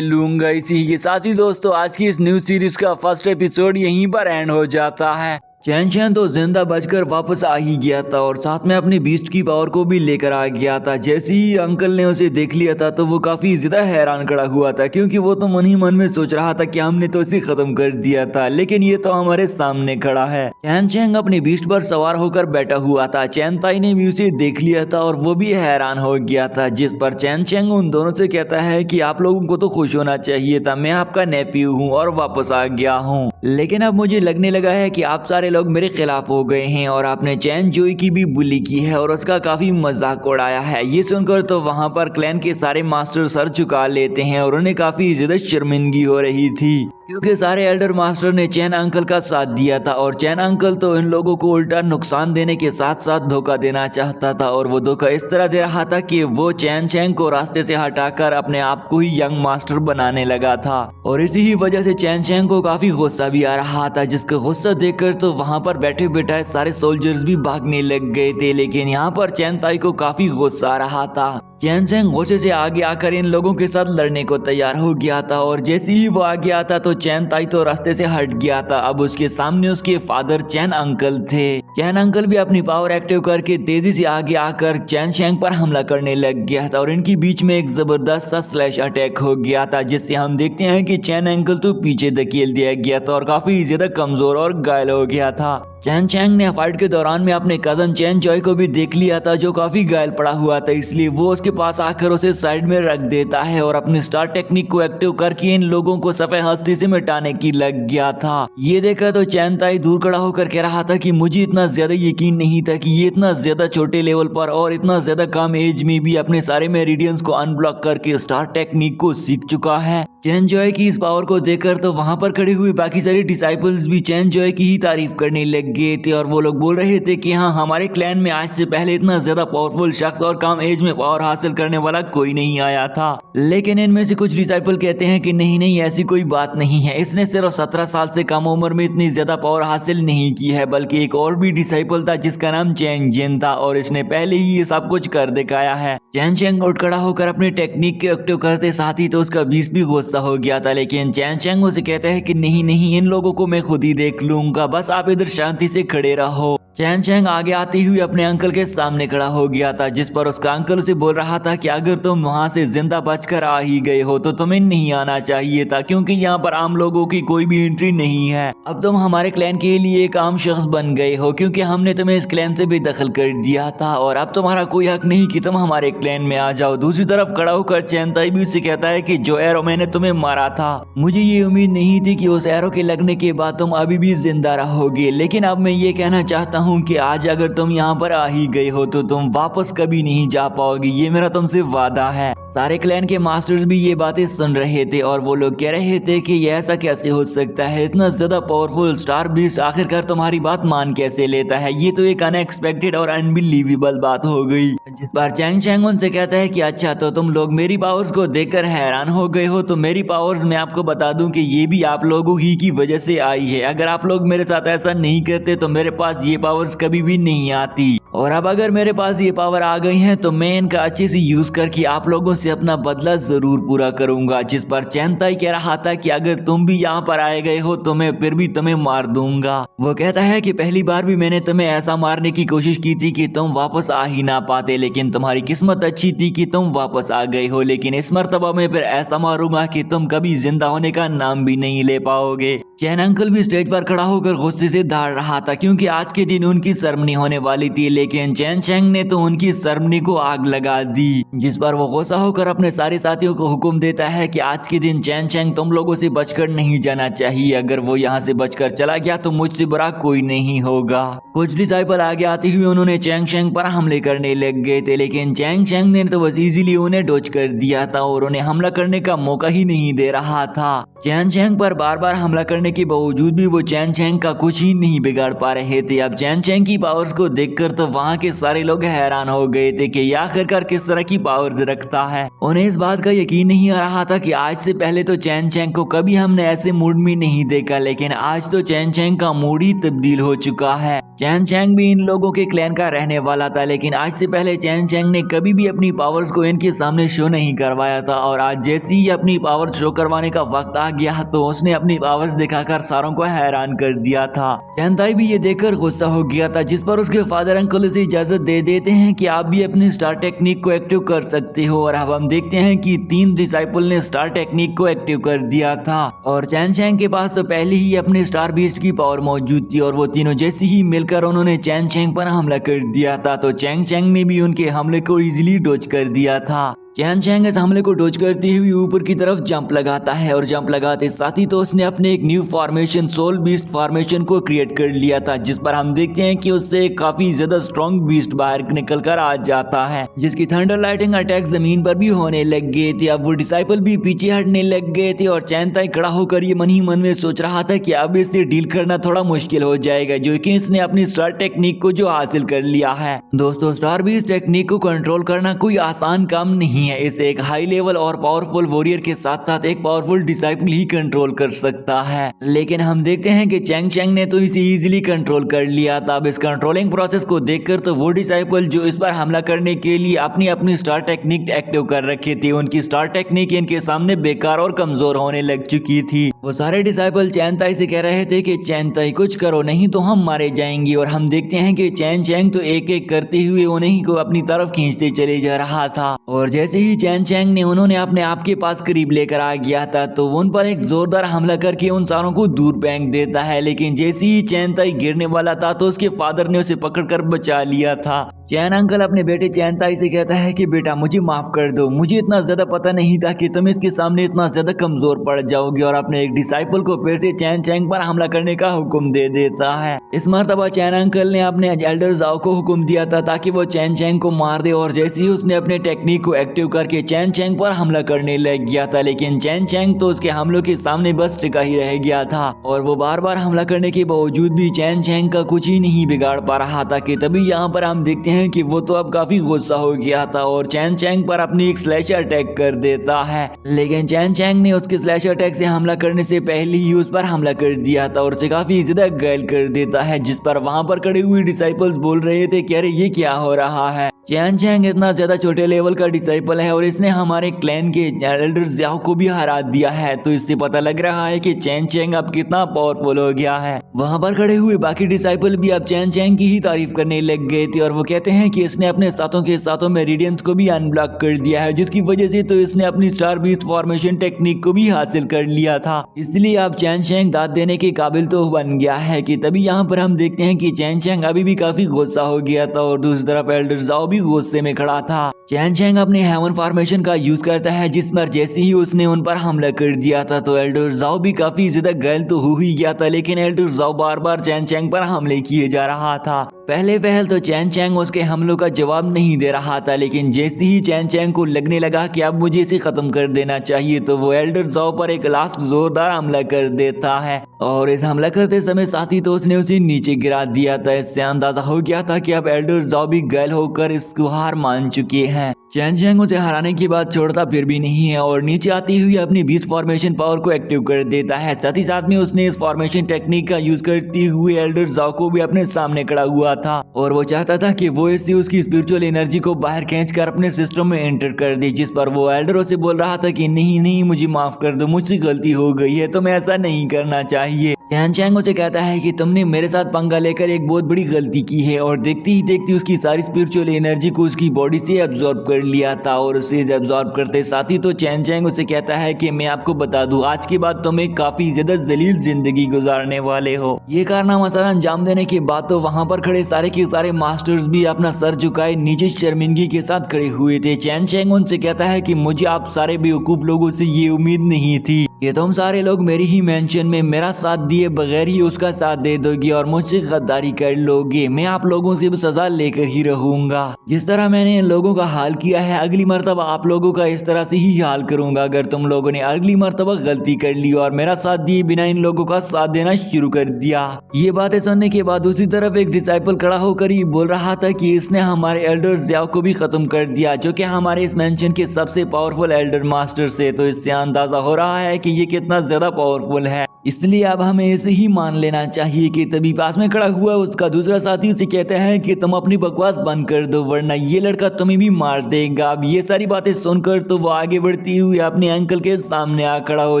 लूंगा। इसी के साथ ही दोस्तों आज की इस न्यूज सीरीज का फर्स्ट एपिसोड यहीं पर एंड हो जाता है। चैन चैन तो जिंदा बचकर वापस आ ही गया था और साथ में अपनी बीस्ट की पावर को भी लेकर आ गया था। जैसे ही अंकल ने उसे देख लिया था तो वो काफी ज्यादा हैरान खड़ा हुआ था, क्योंकि वो तो मन ही मन में सोच रहा था कि हमने तो इसे खत्म कर दिया था, लेकिन ये तो हमारे सामने खड़ा है। चैन चैंग अपनी बीस्ट पर सवार होकर बैठा हुआ था। चैन ताई ने भी उसे देख लिया था और वो भी हैरान हो गया था, जिस पर चैन चैंग उन दोनों से कहता है कि आप लोगों को तो खुश होना चाहिए था, मैं आपका नेफ्यू हूँ और वापस आ गया हूँ, लेकिन अब मुझे लगने लगा है कि आप सारे लोग मेरे खिलाफ हो गए हैं और आपने चैन जोई की भी बुली की है और उसका काफी मजाक उड़ाया है। ये सुनकर तो वहां पर क्लैन के सारे मास्टर सर झुका लेते हैं और उन्हें काफी ज्यादा शर्मिंदगी हो रही थी, क्योंकि सारे एल्डर मास्टर ने चैन अंकल का साथ दिया था और चैन अंकल तो इन लोगों को उल्टा नुकसान देने के साथ साथ धोखा देना चाहता था। और वो धोखा इस तरह दे रहा था कि वो चैन चैंग को रास्ते से हटाकर अपने आप को ही यंग मास्टर बनाने लगा था और इसी ही वजह से चैन चैंग को काफी गुस्सा भी आ रहा था, जिसका गुस्सा देखकर तो वहां पर बैठे बैठाए सारे सोल्जर्स भी भागने लग गए थे। लेकिन यहाँ पर चैन ताई को काफी गुस्सा आ रहा था। चैन चैंग गुस्से से आगे आकर इन लोगों के साथ लड़ने को तैयार हो गया था और जैसे ही वो आगे आता तो चैन ताई तो रास्ते से हट गया था। अब उसके सामने उसके फादर चैन अंकल थे। चैन अंकल भी अपनी पावर एक्टिव करके तेजी से आगे आकर चैन चैंग पर हमला करने लग गया था और इनके बीच में एक जबरदस्त सा स्लैश अटैक हो गया था, जिससे हम देखते हैं कि चैन अंकल तो पीछे धकेल दिया गया था और काफी ज्यादा कमजोर और घायल हो गया था। चैन चैंग ने फाइट के दौरान में अपने कजन चैन जॉय को भी देख लिया था, जो काफी घायल पड़ा हुआ था, इसलिए वो उसके पास आकर उसे साइड में रख देता है और अपनी स्टार टेक्निक को एक्टिव करके इन लोगों को सफेद हस्ती से मिटाने की लग गया था। ये देखा तो चैन ताई दूर खड़ा होकर कह रहा था कि मुझे इतना ज्यादा यकीन नहीं था कि ये इतना ज्यादा छोटे लेवल पर और इतना ज्यादा कम एज में भी अपने सारे मेरिडियंस को अनब्लॉक करके स्टार टेक्निक को सीख चुका है। चैन जॉय की इस पावर को देखकर तो वहां पर खड़े हुए बाकी सारे डिसाइपल्स भी चैन जॉय की ही तारीफ करने लग गए थे और वो लोग बोल रहे थे कि हाँ, हमारे क्लैन में आज से पहले इतना ज्यादा पावरफुल शख्स और कम एज में पावर हासिल करने वाला कोई नहीं आया था। लेकिन इनमें से कुछ डिसाइपल कहते हैं कि नहीं नहीं, ऐसी कोई बात नहीं है, इसने सिर्फ 17 साल से कम उम्र में इतनी ज्यादा पावर हासिल नहीं की है, बल्कि एक और भी डिसाइपल था जिसका नाम चैंग जिन था और इसने पहले ही ये सब कुछ कर दिखाया है। चैन चैंग उठ खड़ा होकर अपनी टेक्निक के एक्टिव करते साथ ही तो उसका बीस भी गुस्सा हो गया था, लेकिन चैन चैंग उसे कहता है कि नहीं नहीं, इन लोगों को मैं खुद ही देख लूंगा, बस आप इधर शांति से खड़े रहो। चैन चैंग आगे आते हुए अपने अंकल के सामने खड़ा हो गया था, जिस पर उसका अंकल उसे बोल रहा था कि अगर तुम वहां से जिंदा बचकर आ ही गए हो तो तुम्हें नहीं आना चाहिए था, क्योंकि यहाँ पर आम लोगों की कोई भी एंट्री नहीं है। अब तुम हमारे क्लैन के लिए एक आम शख्स बन गए हो, क्योंकि हमने तुम्हें इस क्लैन से बेदखल कर दिया था और अब तुम्हारा कोई हक नहीं कि तुम हमारे क्लैन में आ जाओ। दूसरी तरफ खड़ा होकर चैन ताई भी उससे कहता है कि जो एरो मैंने तुम्हें मारा था, मुझे ये उम्मीद नहीं थी कि उस एरो के लगने के बाद तुम अभी भी जिंदा रहोगे, लेकिन अब मैं ये कहना चाहता हूँ कि आज अगर तुम यहाँ पर आ ही गए हो तो तुम वापस कभी नहीं जा पाओगे, ये मेरा तुमसे वादा है। सारे क्लैन के मास्टर्स भी ये बातें सुन रहे थे और वो लोग कह रहे थे कि ये ऐसा कैसे हो सकता है, इतना ज्यादा पावरफुल स्टार बीस्ट आखिरकार तुम्हारी बात मान कैसे लेता है, ये तो एक अनएक्सपेक्टेड और अनबिलीवेबल बात हो गई। जिस बार चैंग चैंग उनसे कहता है कि अच्छा तो तुम लोग मेरी पावर्स को देखकर हैरान हो गए हो, तो मेरी पावर्स मैं आपको बता दूं कि ये भी आप लोगों ही की वजह से आई है। अगर आप लोग मेरे साथ ऐसा नहीं करते तो मेरे पास ये पावर्स कभी भी नहीं आती, और अब अगर मेरे पास ये पावर आ गई है तो मैं इनका अच्छे से यूज करके आप लोगों से अपना बदला जरूर पूरा करूंगा। जिस पर चैन ताई कह रहा था कि अगर तुम भी यहाँ पर आए गए हो तो मैं फिर भी तुम्हें मार दूंगा। वो कहता है कि पहली बार भी मैंने तुम्हें ऐसा मारने की कोशिश की थी कि तुम वापस आ ही ना पाते, लेकिन तुम्हारी किस्मत अच्छी थी कि तुम वापस आ गए हो, लेकिन इस मर्तबा में फिर ऐसा मारूंगा कि तुम कभी जिंदा होने का नाम भी नहीं ले पाओगे। चैन अंकल भी स्टेज पर खड़ा होकर गुस्से से दहाड़ रहा था, क्योंकि आज के दिन उनकी सेरेमनी होने वाली थी, लेकिन चैन चैंग ने तो उनकी सेरेमनी को आग लगा दी। जिस पर वो गुस्सा होकर अपने सारे साथियों को हुक्म देता है कि आज के दिन चैन चैंग तुम लोगों से बचकर नहीं जाना चाहिए, अगर वो यहाँ से बचकर चला गया तो मुझसे बुरा कोई नहीं होगा। कुछ डिसाइपल आगे आते हुए उन्होंने चैंग चैंग पर हमले करने लग गए थे, लेकिन चैंग चैंग ने तो बस इजीली उन्हें डॉज कर दिया था और उन्हें हमला करने का मौका ही नहीं दे रहा था। चैन चैंग पर बार बार हमला करने के बावजूद भी वो चैन चैंग का कुछ ही नहीं बिगाड़ पा रहे थे। अब चैन चैन चैंग की पावर्स को देखकर तो वहाँ के सारे लोग हैरान हो गए थे कि ये आखिरकार किस तरह की पावर्स रखता है। उन्हें इस बात का यकीन नहीं आ रहा था कि आज से पहले तो चैन चैंग को कभी हमने ऐसे मूड में नहीं देखा, लेकिन आज तो चैन चैंग का मूड ही तब्दील हो चुका है। चैन चैंग भी इन लोगों के क्लैन का रहने वाला था, लेकिन आज से पहले चैन चैंग ने कभी भी अपनी पावर्स को इनके सामने शो नहीं करवाया था, और आज जैसे ही अपनी पावर शो करवाने का वक्त आ गया तो उसने अपनी पावर्स दिखाकर सारों को हैरान कर दिया था। चैन ताई भी ये देखकर गुस्सा हो गया था, जिस पर उसके फादर अंकल उसे इजाजत दे देते हैं कि आप भी अपनी स्टार टेक्निक को एक्टिव कर सकते हो। और अब हम देखते हैं कि 3 डिसाइपल ने स्टार टेक्निक को एक्टिव कर दिया था, और चैन चैंग के पास तो पहले ही अपने स्टार बीस्ट की पावर मौजूद थी, और वो तीनों जैसे ही मिलकर उन्होंने चैन चैंग पर हमला कर दिया था तो चैन चैंग ने भी उनके हमले को इजीली डॉज कर दिया था। चैन चैंग इस हमले को डॉज करते हुए ऊपर की तरफ जंप लगाता है, और जंप लगाते साथ ही तो उसने अपने एक new formation soul beast formation को क्रिएट कर लिया था, जिस पर हम देखते हैं कि उससे काफी ज्यादा स्ट्रॉन्ग बीस्ट बाहर निकल कर आ जाता है, जिसकी थंडर लाइटिंग अटैक जमीन पर भी होने लग गए थे। अब वो डिसाइपल भी पीछे हटने लग गए थे, और चैन ताई खड़ा होकर ये मन ही मन में सोच रहा था कि अब इससे डील करना थोड़ा मुश्किल हो जाएगा, जो कि इसने अपनी स्टार टेक्निक को जो हासिल कर लिया है। दोस्तों, स्टार बीस्ट टेक्निक को कंट्रोल करना कोई आसान काम नहीं है। इसे एक हाई लेवल और पावरफुल वॉरियर के साथ साथ एक पावरफुल डिसाइपल ही कंट्रोल कर सकता है, लेकिन हम देखते हैं कि चैंग चैंग ने तो इसे इजीली कंट्रोल कर लिया था। अब इस कंट्रोलिंग प्रोसेस को देखकर तो वो डिसाइपल जो इस पर हमला करने के लिए अपनी अपनी स्टार टेक्निक एक्टिव कर रखे थे, उनकी स्टार टेक्निक इनके सामने बेकार और कमजोर होने लग चुकी थी। वो सारे डिसाइपल चैन ताई से कह रहे थे कि चैन ताई कुछ करो, नहीं तो हम मारे जाएंगे। और हम देखते हैं कि चैन चैंग तो एक एक करते हुए उन्हीं को अपनी तरफ खींचते चले जा रहा था, और जैसे ही चैन चैंग ने उन्होंने अपने आप के पास करीब लेकर आ गया था तो उन पर एक जोरदार हमला करके उन सारों को दूर फेंक देता है। लेकिन जैसे ही चैन ताई गिरने वाला था तो उसके फादर ने उसे पकड़कर बचा लिया था। चैन अंकल अपने बेटे चैन ताई से कहता है कि बेटा मुझे माफ कर दो, मुझे इतना ज्यादा पता नहीं था कि तुम इसके सामने इतना ज्यादा कमजोर पड़ जाओगे, और अपने एक डिसाइपल को फिर से चैन चैंग पर हमला करने का हुक्म दे देता है। इस मर्तबा चैन अंकल ने अपने एल्डर जाओ को हुक्म दिया था ताकि वो चैन चैंग को मार दे, और जैसे ही उसने अपने टेक्निक को एक्टिव करके चैन चैंग पर हमला करने लग गया था, लेकिन चैन चैंग तो उसके हमलों के सामने बस टिका ही रह गया था, और वो बार बार हमला करने के बावजूद भी चैन चैंग का कुछ ही नहीं बिगाड़ पा रहा था। कि तभी यहाँ पर हम देखते हैं कि वो तो अब काफी गुस्सा हो गया था और चैन चैंग पर अपनी एक स्लैश अटैक कर देता है, लेकिन चैन चैंग ने उसके स्लैश अटैक से हमला करने से पहले ही उस पर हमला कर दिया था और उसे काफी ज्यादा घायल कर देता है, जिस पर वहां पर खड़े हुए डिसाइपल्स बोल रहे थे कि अरे ये क्या हो रहा है, चैन चैंग इतना ज्यादा छोटे लेवल का डिसाइपल है और इसने हमारे क्लैन के एल्डर ज़ियाओ को भी हरा दिया है, तो इससे पता लग रहा है कि चैन चैंग अब कितना पावरफुल हो गया है। वहां पर खड़े हुए बाकी डिसाइपल भी अब चैन चैंग की ही तारीफ करने लग गए थे और वो कहते हैं कि इसने अपने साथों के साथों मेरिडियंस को भी अनब्लॉक कर दिया है, जिसकी वजह से तो इसने अपनी स्टार बीस्ट फॉर्मेशन टेक्निक को भी हासिल कर लिया था, इसलिए अब चैन चैंग दाद देने के काबिल तो बन गया है। कि तभी यहाँ पर हम देखते हैं कि चैन चैंग अभी भी काफी गुस्सा हो गया था और दूसरी तरफ एल्डर ज़ियाओ भी गुस्से में खड़ा था। चैन चैंग अपने हेवन फॉर्मेशन का यूज करता है, जिस पर जैसे ही उसने उन पर हमला कर दिया था तो एल्डर ज़ियाओ भी काफी ज्यादा घायल तो हो ही गया था, लेकिन एल्डर ज़ियाओ बार बार चैन चैंग पर हमले किए जा रहा था। पहले तो चैन चैंग उसके हमलों का जवाब नहीं दे रहा था, लेकिन जैसे ही चैन चैंग को लगने लगा कि अब मुझे इसे खत्म कर देना चाहिए तो वो एल्डर ज़ियाओ पर एक लास्ट जोरदार हमला कर देता है और इस हमला करते समय साथ ही तो उसने उसे नीचे गिरा दिया था। इससे अंदाजा हो गया था कि अब एल्डर ज़ियाओ भी घायल होकर इसको हार मान चुके हैं। चैन चैंग उसे हराने की बात छोड़ता फिर भी नहीं है और नीचे आती हुई अपनी बीस्ट फॉर्मेशन पावर को एक्टिव कर देता है। साथ ही साथ में उसने इस फॉर्मेशन टेक्निक का यूज करते हुए एल्डर ज़ियाओ को भी अपने सामने खड़ा हुआ था और वो चाहता था कि वो इससे उसकी स्पिरिचुअल एनर्जी को बाहर खींचकर अपने सिस्टम में एंटर कर दे, जिस पर वो एल्डर से बोल रहा था कि नहीं नहीं मुझे माफ कर दो, मुझसे गलती हो गई है, तुम्हें ऐसा नहीं करना चाहिए। चैन चैंग उसे कहता है कि तुमने मेरे साथ पंगा लेकर एक बहुत बड़ी गलती की है और देखते ही देखते उसकी सारी स्पिरिचुअल एनर्जी को उसकी बॉडी से एब्जॉर्ब कर लिया था और उसे एब्जॉर्ब करते साथ ही तो चैन चैंग उसे कहता है कि मैं आपको बता दूं आज के बाद तुम एक काफी ज्यादा जलील जिंदगी गुजारने वाले हो। ये कारनामा सारा अंजाम देने के बाद तो वहां पर खड़े सारे के सारे मास्टर्स भी अपना सर झुकाए नीचे शर्मिंदगी के साथ खड़े हुए थे। चैन चैंग उनसे कहता है कि मुझे आप सारे बेवकूफ लोगों से ये उम्मीद नहीं थी कि तुम सारे लोग मेरी ही मेंशन में मेरा साथ दिए लिए बगैर ही उसका साथ दे दोगे और मुझसे गद्दारी कर लोगे, मैं आप लोगों से भी सजा लेकर ही रहूंगा। जिस तरह मैंने इन लोगों का हाल किया है अगली मर्तबा आप लोगों का इस तरह से ही हाल करूंगा। अगर तुम लोगों ने अगली मर्तबा गलती कर ली और मेरा साथ दिए बिना इन लोगों का साथ देना शुरू कर दिया। ये बातें सुनने के बाद दूसरी तरफ एक डिसाइपल खड़ा होकर ही बोल रहा था कि इसने हमारे एल्डर ज़ियाओ को भी खत्म कर दिया, जो कि हमारे इस मेंशन के सबसे पावरफुल एल्डर मास्टर से। तो इससे अंदाजा हो रहा है कि ये कितना ज्यादा पावरफुल है, इसलिए अब हमें इसे ही मान लेना चाहिए। कि तभी पास में खड़ा हुआ उसका दूसरा साथी उसे कहता है कि तुम अपनी बकवास बंद कर दो वरना ये लड़का तुम्हें भी मार देगा। अब ये सारी बातें सुनकर तो वो आगे बढ़ती हुई अपने अंकल के सामने आ खड़ा हो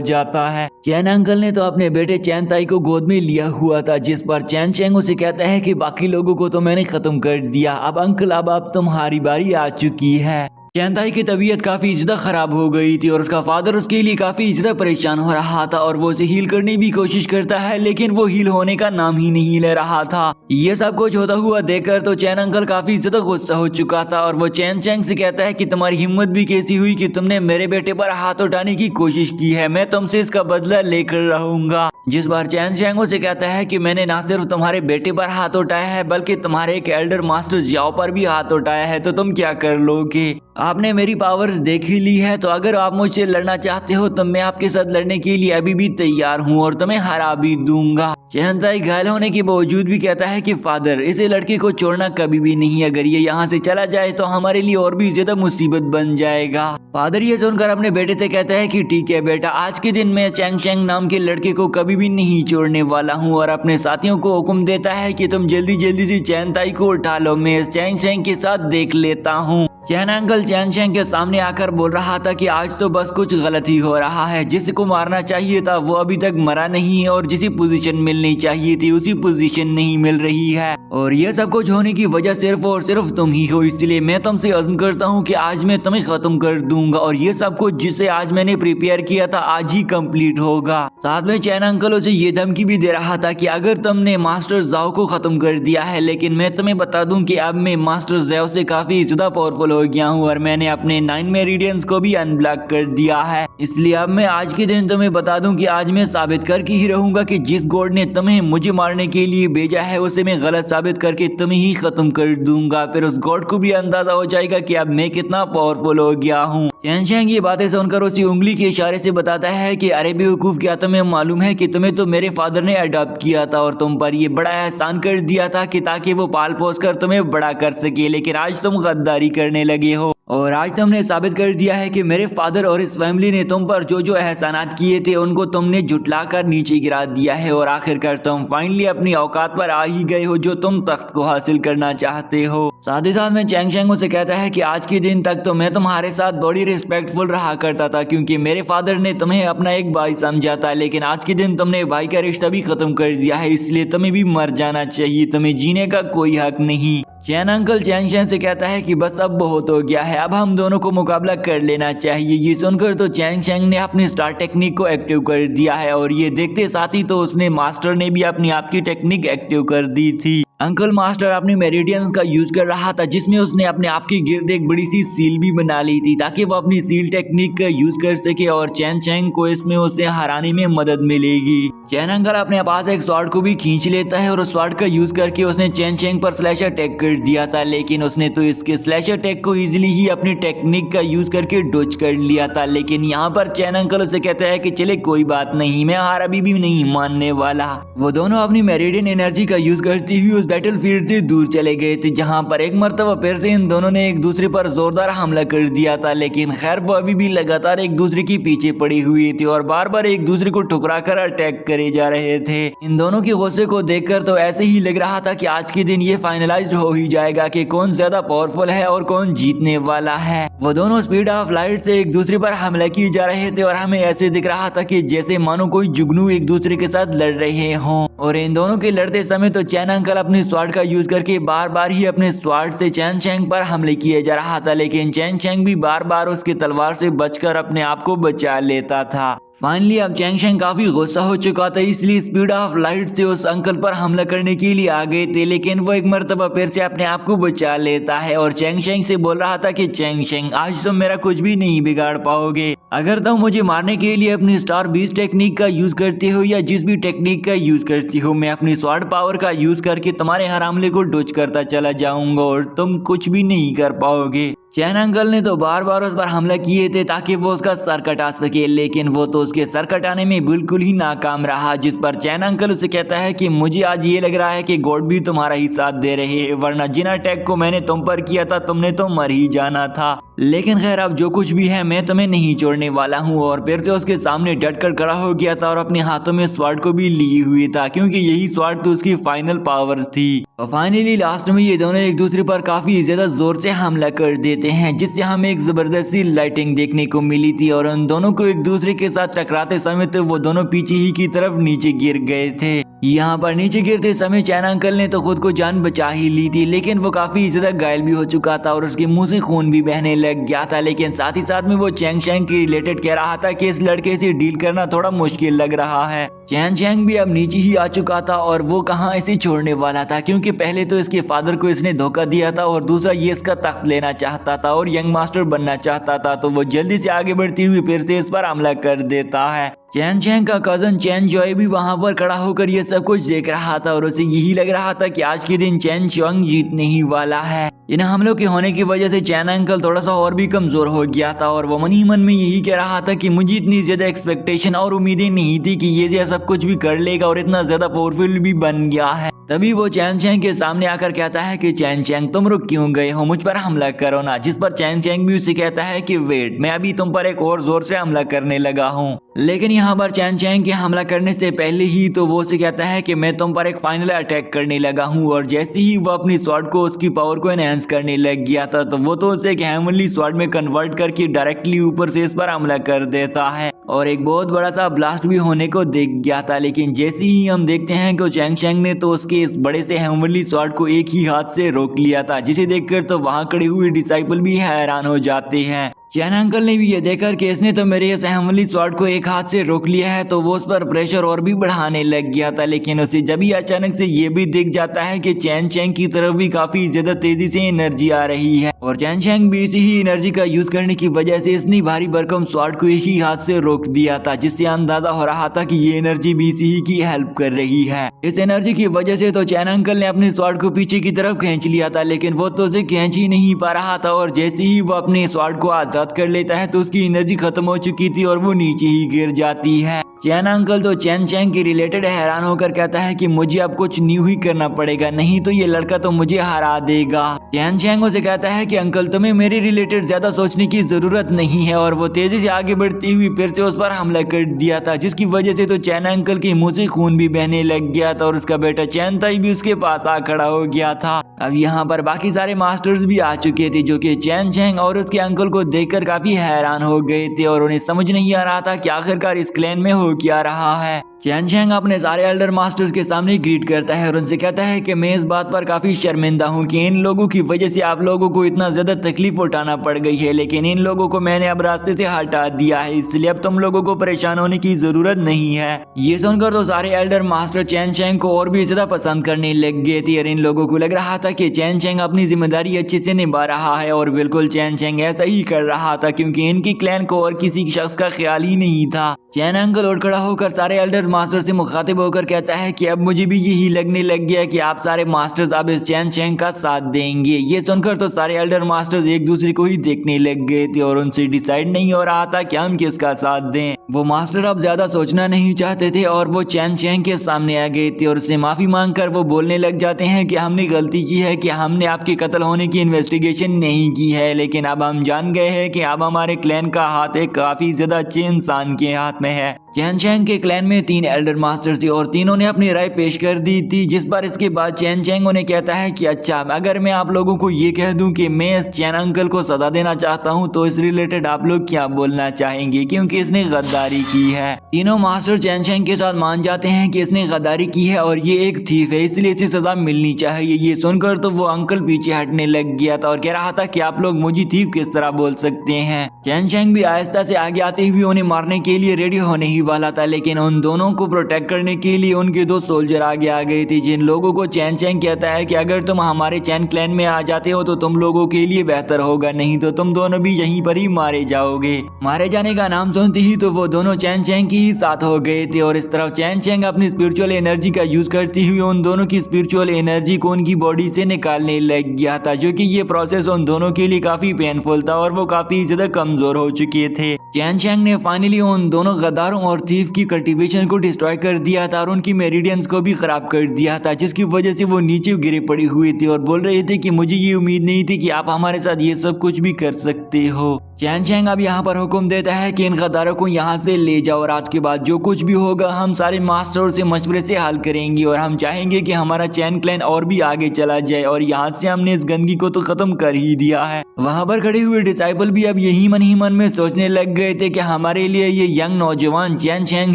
जाता है। चैन अंकल ने तो अपने बेटे चैन ताई को गोद में लिया हुआ था, जिस पर चैन चैंग उसे कहता है कि बाकी लोगों को तो मैंने खत्म कर दिया, अब अंकल अब तुम्हारी बारी आ चुकी है। चैन ताई की तबीयत काफी ज्यादा खराब हो गई थी और उसका फादर उसके लिए काफी ज्यादा परेशान हो रहा था और वो उसे हील करने की कोशिश करता है लेकिन वो हील होने का नाम ही नहीं ले रहा था। ये सब कुछ होता हुआ देखकर तो चैन अंकल काफी ज्यादा गुस्सा हो चुका था और वो चैन चैंग से कहता है कि तुम्हारी हिम्मत भी कैसी हुई कि तुमने मेरे बेटे पर हाथ उठाने की कोशिश की है, मैं तुमसे इसका बदला लेकर रहूंगा। जिस बार चैन चैंग से कहता है कि मैंने ना सिर्फ तुम्हारे बेटे पर हाथ उठाया है बल्कि तुम्हारे एक एल्डर मास्टर ज़ियाओ पर भी हाथ उठाया है, तो तुम क्या कर लोगे? आपने मेरी पावर्स देख ही ली है, तो अगर आप मुझसे लड़ना चाहते हो तो मैं आपके साथ लड़ने के लिए अभी भी तैयार हूँ और तुम्हें हरा भी दूंगा। चैन ताई घायल होने के बावजूद भी कहता है कि फादर इसे लड़के को छोड़ना कभी भी नहीं, अगर ये यहाँ से चला जाए तो हमारे लिए और भी ज्यादा मुसीबत बन जाएगा। फादर ये सुनकर अपने बेटे से कहता है कि ठीक है बेटा, आज के दिन मैं चैंग चैंग नाम के लड़के को कभी भी नहीं छोड़ने वाला हूँ और अपने साथियों को हुक्म देता है कि तुम जल्दी जल्दी से चैन ताई को उठा लो, मैं चैंग चैंग के साथ देख लेता हूँ। चैन अंकल चैन चैंग के सामने आकर बोल रहा था कि आज तो बस कुछ गलत ही हो रहा है, जिसको मारना चाहिए था वो अभी तक मरा नहीं है और जिसे पोजीशन मिलनी चाहिए थी उसी पोजीशन नहीं मिल रही है और ये सब कुछ होने की वजह सिर्फ और सिर्फ तुम ही हो, इसलिए मैं तुमसे अज़्म करता हूँ कि आज मैं तुम्हें खत्म कर दूंगा और ये सब कुछ जिसे आज मैंने प्रिपेयर किया था आज ही कंप्लीट होगा। साथ में चैन अंकल उसे ये धमकी भी दे रहा था कि अगर तुमने मास्टर ज़ियाओ को खत्म कर दिया है, लेकिन मैं तुम्हें बता दूं कि अब मैं मास्टर ज़ियाओ से काफी ज्यादा पावरफुल हो गया हूँ और मैंने अपने 9 मेरिडियंस को भी अनब्लॉक कर दिया है, इसलिए अब मैं आज के दिन तुम्हें बता दूं कि आज मैं साबित करके ही रहूंगा कि जिस गॉड ने तुम्हें मुझे मारने के लिए भेजा है उसे मैं गलत साबित करके तुम्हें ही खत्म कर दूंगा। फिर उस गॉड को भी अंदाजा हो जाएगा कि अब मैं कितना पावरफुल हो गया हूँ। चैन चैंग ये बातें सुनकर उसी उंगली के इशारे से बताता है कि अरे बेवकूफ, क्या तुम्हें मालूम है कि तुम्हें तो मेरे फादर ने अडॉप्ट किया था और तुम पर ये बड़ा एहसान कर दिया था कि ताकि वो पाल पोस कर तुम्हें बड़ा कर सके, लेकिन आज तुम गद्दारी करने लगे हो और आज तुमने साबित कर दिया है कि मेरे फादर और इस फैमिली ने तुम पर जो जो एहसानात किए थे उनको तुमने जुटला कर नीचे गिरा दिया है और आखिरकार तुम फाइनली अपनी औकात पर आ ही गए हो जो तुम तख्त को हासिल करना चाहते हो। साथ ही साथ में चैंग चैंग से कहता है कि आज के दिन तक तो मैं तुम्हारे साथ बड़ी रिस्पेक्टफुल रहा करता था क्योंकि मेरे फादर ने तुम्हें अपना एक भाई समझा था, लेकिन आज के दिन तुमने भाई का रिश्ता भी खत्म कर दिया है, इसलिए तुम्हें भी मर जाना चाहिए, तुम्हें जीने का कोई हक नहीं। चैन अंकल चैंग चैंग से कहता है कि बस अब बहुत हो गया है, अब हम दोनों को मुकाबला कर लेना चाहिए। ये सुनकर तो चैंग चैंग ने अपनी स्टार टेक्निक को एक्टिव कर दिया है और ये देखते साथ ही तो उसने मास्टर ने भी अपनी आप की टेक्निक एक्टिव कर दी थी। अंकल मास्टर अपनी मेरिडियंस का यूज कर रहा था जिसमें उसने अपने आप की गिर्द एक बड़ी सी सील भी बना ली थी ताकि वो अपनी सील टेक्निक का यूज कर सके और चैन चैंग को इसमें उसे हराने में मदद मिलेगी। चैन अंकल अपने पास एक स्वॉर्ड को भी खींच लेता है और उस स्वॉर्ड का यूज करके उसने चैन चैंग पर स्लैश अटैक कर दिया था, लेकिन उसने तो इसके स्लैश अटैक को इजीली ही अपनी टेक्निक का यूज करके डॉज कर लिया था। लेकिन यहाँ पर चैन अंकल उसे कहता है कि चले कोई बात नहीं, मैं हार अभी भी नहीं मानने वाला। वो दोनों अपनी मेरिडियन एनर्जी का यूज करती हुई उस बैटलफील्ड से दूर चले गए थे जहाँ पर एक मर्तबा फिर से इन दोनों ने एक दूसरे पर जोरदार हमला कर दिया था, लेकिन खैर वो अभी भी लगातार एक दूसरे के पीछे पड़ी हुई थी और बार बार एक दूसरे को ठुकरा कर अटैक करे जा रहे थे। इन दोनों के गुस्से को देखकर तो ऐसे ही लग रहा था कि आज के दिन ये फाइनलाइज्ड हो ही जाएगा कि कौन ज्यादा पावरफुल है और कौन जीतने वाला है। वो दोनों स्पीड ऑफ लाइट से एक दूसरे पर हमला किए जा रहे थे और हमें ऐसे दिख रहा था कि जैसे मानो कोई जुगनू एक दूसरे के साथ लड़ रहे हों। और इन दोनों के लड़ते समय तो चैन अंकल अपनी स्वॉर्ड का यूज करके बार बार ही अपने स्वॉर्ड से चैन चैंग पर हमले किए जा रहा था, लेकिन चैन चैंग भी बार बार उसकी तलवार से बचकर अपने आप को बचा लेता था। फाइनली अब चैंग शेंग काफी गुस्सा हो चुका था, इसलिए स्पीड ऑफ लाइट से उस अंकल पर हमला करने के लिए आ गए थे, लेकिन वो एक मर्तबा फिर से अपने आप को बचा लेता है और चैंग शेंग से बोल रहा था कि चैंग शेंग आज तुम मेरा कुछ भी नहीं बिगाड़ पाओगे। अगर तुम मुझे मारने के लिए अपनी स्टार बीस्ट टेक्निक का यूज करते हो या जिस भी टेक्निक का यूज करती हो, मैं अपनी स्वॉर्ड पावर का यूज करके तुम्हारे हर हमले को डोज करता चला जाऊंगा और तुम कुछ भी नहीं कर पाओगे। चैन अंकल ने तो बार बार उस पर हमला किए थे ताकि वो उसका सर कटा सके, लेकिन वो तो उसके सर कटाने में बिल्कुल ही नाकाम रहा, जिस पर चैन अंकल उसे कहता है कि मुझे आज ये लग रहा है कि गॉड भी तुम्हारा ही साथ दे रहे हैं, वरना जिन अटैक को मैंने तुम पर किया था तुमने तो मर ही जाना था। लेकिन खैर अब जो कुछ भी है मैं तुम्हें नहीं छोड़ने वाला हूँ। और फिर से उसके सामने डट कर खड़ा हो गया था और अपने हाथों में स्वॉर्ड को भी लिए हुए था, क्योंकि यही स्वॉर्ड तो उसकी फाइनल पावर्स थी। और फाइनली लास्ट में ये दोनों एक दूसरे पर काफी ज्यादा जोर से हमला कर देते हैं, जिससे हमें एक जबरदस्त सी लाइटिंग देखने को मिली थी और उन दोनों को एक दूसरे के साथ टकराते समय तो वो दोनों पीछे ही की तरफ नीचे गिर गए थे। यहाँ पर नीचे गिरते समय चैन अंकल ने तो खुद को जान बचा ही ली थी, लेकिन वो काफी ज्यादा घायल भी हो चुका था और उसके मुंह से खून भी बहने लग गया था। लेकिन साथ ही साथ में वो चैंग शेंग के रिलेटेड कह रहा था कि इस लड़के से डील करना थोड़ा मुश्किल लग रहा है। चैन शेंग भी अब नीचे ही आ चुका था और वो कहाँ इसे छोड़ने वाला था, क्योंकि पहले तो इसके फादर को इसने धोखा दिया था और दूसरा ये इसका तख्त लेना चाहता था और यंग मास्टर बनना चाहता था, तो वो जल्दी से आगे बढ़ती हुई फिर से इस पर हमला कर देता है। चैन शेंग का कजन चैन जॉय भी वहां पर खड़ा होकर ये सब कुछ देख रहा था और उसे यही लग रहा था कि आज के दिन चैन चोंग जीतने ही वाला है। इन हमलों के होने की वजह से चैन अंकल थोड़ा सा और भी कमजोर हो गया था और वो मन ही मन में यही कह रहा था कि मुझे इतनी ज्यादा एक्सपेक्टेशन और उम्मीदें नहीं थी कि ये सब कुछ भी कर लेगा और इतना ज्यादा पावरफुल भी बन गया है। तभी वो चैन शेंग के सामने आकर कहता है कि चैन शेंग तुम रुक क्यों गए हो, मुझ पर हमला करो ना। जिस पर चैन शेंग भी उसे कहता है कि वेट, मैं अभी तुम पर एक और जोर से हमला करने लगा हूँ। लेकिन यहाँ पर चैन शेंग के हमला करने से पहले ही तो वो उसे कहता है कि मैं तुम पर एक फाइनल अटैक करने लगा हूँ। और जैसे ही वो अपनी स्वॉर्ड को उसकी पावर को एनहेंस करने लग गया था तो वो तो उसे एक हेवनली स्वॉर्ड में कन्वर्ट करके डायरेक्टली ऊपर से इस पर हमला कर देता है और एक बहुत बड़ा सा ब्लास्ट भी होने को देख गया था। लेकिन जैसे ही हम देखते हैं कि चैंग शेंग ने तो उसके इस बड़े से हेवनली स्वॉर्ड को एक ही हाथ से रोक लिया था, जिसे देखकर तो वहां खड़े हुए डिसाइपल भी हैरान हो जाते हैं। चैन अंकल ने भी ये देखकर कि इसने तो मेरे इस हेवनली स्वॉर्ड को एक हाथ से रोक लिया है तो वो उस पर प्रेशर और भी बढ़ाने लग गया था। लेकिन उसे जब ही अचानक से ये भी दिख जाता है कि चैन शेंग की तरफ भी काफी ज्यादा तेजी से एनर्जी आ रही है और चैन शेंग भी इसी ही एनर्जी का यूज करने की वजह से इसने भारी भरकम स्वॉर्ड को एक ही हाथ से रोक दिया था, जिससे अंदाजा हो रहा था कि ये एनर्जी भी इसी ही की हेल्प कर रही है। इस एनर्जी की वजह से तो चैन अंकल ने अपने स्वॉर्ड को पीछे की तरफ खींच लिया था, लेकिन वो तो उसे खींच ही नहीं पा रहा था और जैसे ही वो अपने स्वॉर्ड को आजाद कर लेता है तो उसकी एनर्जी खत्म हो चुकी थी और वो नीचे ही गिर जाती है। चैन अंकल तो चैन शेंग के रिलेटेड हैरान होकर कहता है कि मुझे अब कुछ न्यू ही करना पड़ेगा, नहीं तो ये लड़का तो मुझे हरा देगा। चैन शेंग उसे कहता है कि अंकल तुम्हें मेरे रिलेटेड ज्यादा सोचने की जरूरत नहीं है और वो तेजी से आगे बढ़ती हुई फिर से उस पर हमला कर दिया था, जिसकी वजह से तो चैन अंकल के मुंह से खून भी बहने लग गया था और उसका बेटा चैन ताई भी उसके पास आ खड़ा हो गया था। अब यहाँ पर बाकी सारे मास्टर्स भी आ चुके थे जो कि चैन शेंग और उसके अंकल को देखकर काफी हैरान हो गए थे और उन्हें समझ नहीं आ रहा था कि आखिरकार इस क्लैन में हो क्या रहा है। चैन शेंग अपने सारे एल्डर मास्टर्स के सामने ग्रीट करता है और उनसे कहता है कि मैं इस बात पर काफी शर्मिंदा हूँ कि इन लोगों की वजह से आप लोगों को इतना ज्यादा तकलीफ उठाना पड़ गई है, लेकिन इन लोगों को मैंने अब रास्ते से हटा दिया है, इसलिए अब तुम लोगों को परेशान होने की जरूरत नहीं है। ये सुनकर तो सारे एल्डर मास्टर चैन शेंग को और भी ज्यादा पसंद करने लग गए थे और इन लोगों को लग रहा था कि चैन शेंग अपनी जिम्मेदारी अच्छे से निभा रहा है और बिल्कुल चैन शेंग ऐसा ही कर रहा था, क्योंकि इनकी क्लैन को और किसी शख्स का ख्याल ही नहीं था। चैन अंकल उठ खड़ा होकर सारे एल्डर मास्टर से मुखातिब होकर कहता है कि अब मुझे भी यही लगने लग गया कि आप सारे मास्टर्स अब इस चैन शेंग का साथ देंगे। ये सुनकर तो सारे एल्डर मास्टर्स एक दूसरे को ही देखने लग गए थे और उनसे डिसाइड नहीं हो रहा था कि हम किसका साथ दें। वो मास्टर अब ज्यादा सोचना नहीं चाहते थे और वो चैन शेंग के सामने आ गए थे और उससे माफी मांगकर वो बोलने लग जाते हैं कि हमने गलती की है कि हमने आपके कत्ल होने की इन्वेस्टिगेशन नहीं की है, लेकिन अब हम जान गए हैं कि अब हमारे क्लैन का हाथ एक काफी ज्यादा अच्छे इंसान के हाथ में है चैन चैंग के क्लैन में 3 एल्डर मास्टर थे और तीनों ने अपनी राय पेश कर दी थी, जिस पर इसके बाद चैन चैंग उन्हें कहता है कि अच्छा, अगर मैं आप लोगों को ये कह दूं कि मैं इस चैन अंकल को सजा देना चाहता हूं तो इस रिलेटेड आप लोग क्या बोलना चाहेंगे, क्योंकि इसने गद्दारी की है। तीनों मास्टर चैन चैंग के साथ मान जाते हैं कि इसने गद्दारी की है और ये एक थीफ है, इसलिए इसे सजा मिलनी चाहिए। ये सुनकर तो वो अंकल पीछे हटने लग गया था और कह रहा था कि आप लोग मुझे थीफ किस तरह बोल सकते हैं। चैन चैंग भी आहिस्ता से आगे आते हुए उन्हें मारने के लिए रेडी होने ही वाला था, लेकिन उन दोनों को प्रोटेक्ट करने के लिए उनके 2 सोल्जर आगे आ गए थे, जिन लोगों को चैन चैंग कहता है कि अगर तुम हमारे चैन क्लैन में आ जाते हो तो तुम लोगों के लिए बेहतर होगा, नहीं तो तुम दोनों भी यहीं पर ही मारे जाओगे। मारे जाने का नाम सुनते ही तो वो दोनों चैन चैंग के ही साथ हो गए थे और इस तरफ चैन चैंग अपनी स्पिरिचुअल एनर्जी का यूज करती हुई उन दोनों की स्पिरिचुअल एनर्जी को उनकी बॉडी से निकालने लग गया था, जो कि ये प्रोसेस उन दोनों के लिए काफी पेनफुल था और वो काफी ज्यादा कमजोर हो चुके थे। चैन चैंग ने फाइनली उन दोनों गद्दारों और थीफ की कल्टीवेशन को डिस्ट्रॉय कर दिया था और उनकी मेरिडियंस को भी खराब कर दिया था, जिसकी वजह से वो नीचे गिरे पड़ी हुई थी और बोल रहे थे कि मुझे ये उम्मीद नहीं थी कि आप हमारे साथ ये सब कुछ भी कर सकते हो। चैन चैंग अब यहाँ पर हुक्म देता है कि इन गद्दारों को यहाँ से ले जाओ और आज के बाद जो कुछ भी होगा हम सारे मास्टर से मशवरे से हल करेंगे और हम चाहेंगे कि हमारा चैन क्लैन और भी आगे चला जाए और यहाँ से हमने इस गंदगी को तो खत्म कर ही दिया है। वहाँ पर खड़े हुए डिसाइपल भी अब यही मन ही मन में सोचने लग गए थे कि हमारे लिए ये यंग नौजवान चैन चैंग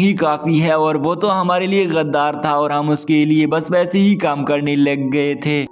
ही काफी है और वो तो हमारे लिए गद्दार था और हम उसके लिए बस वैसे ही काम करने लग गए थे।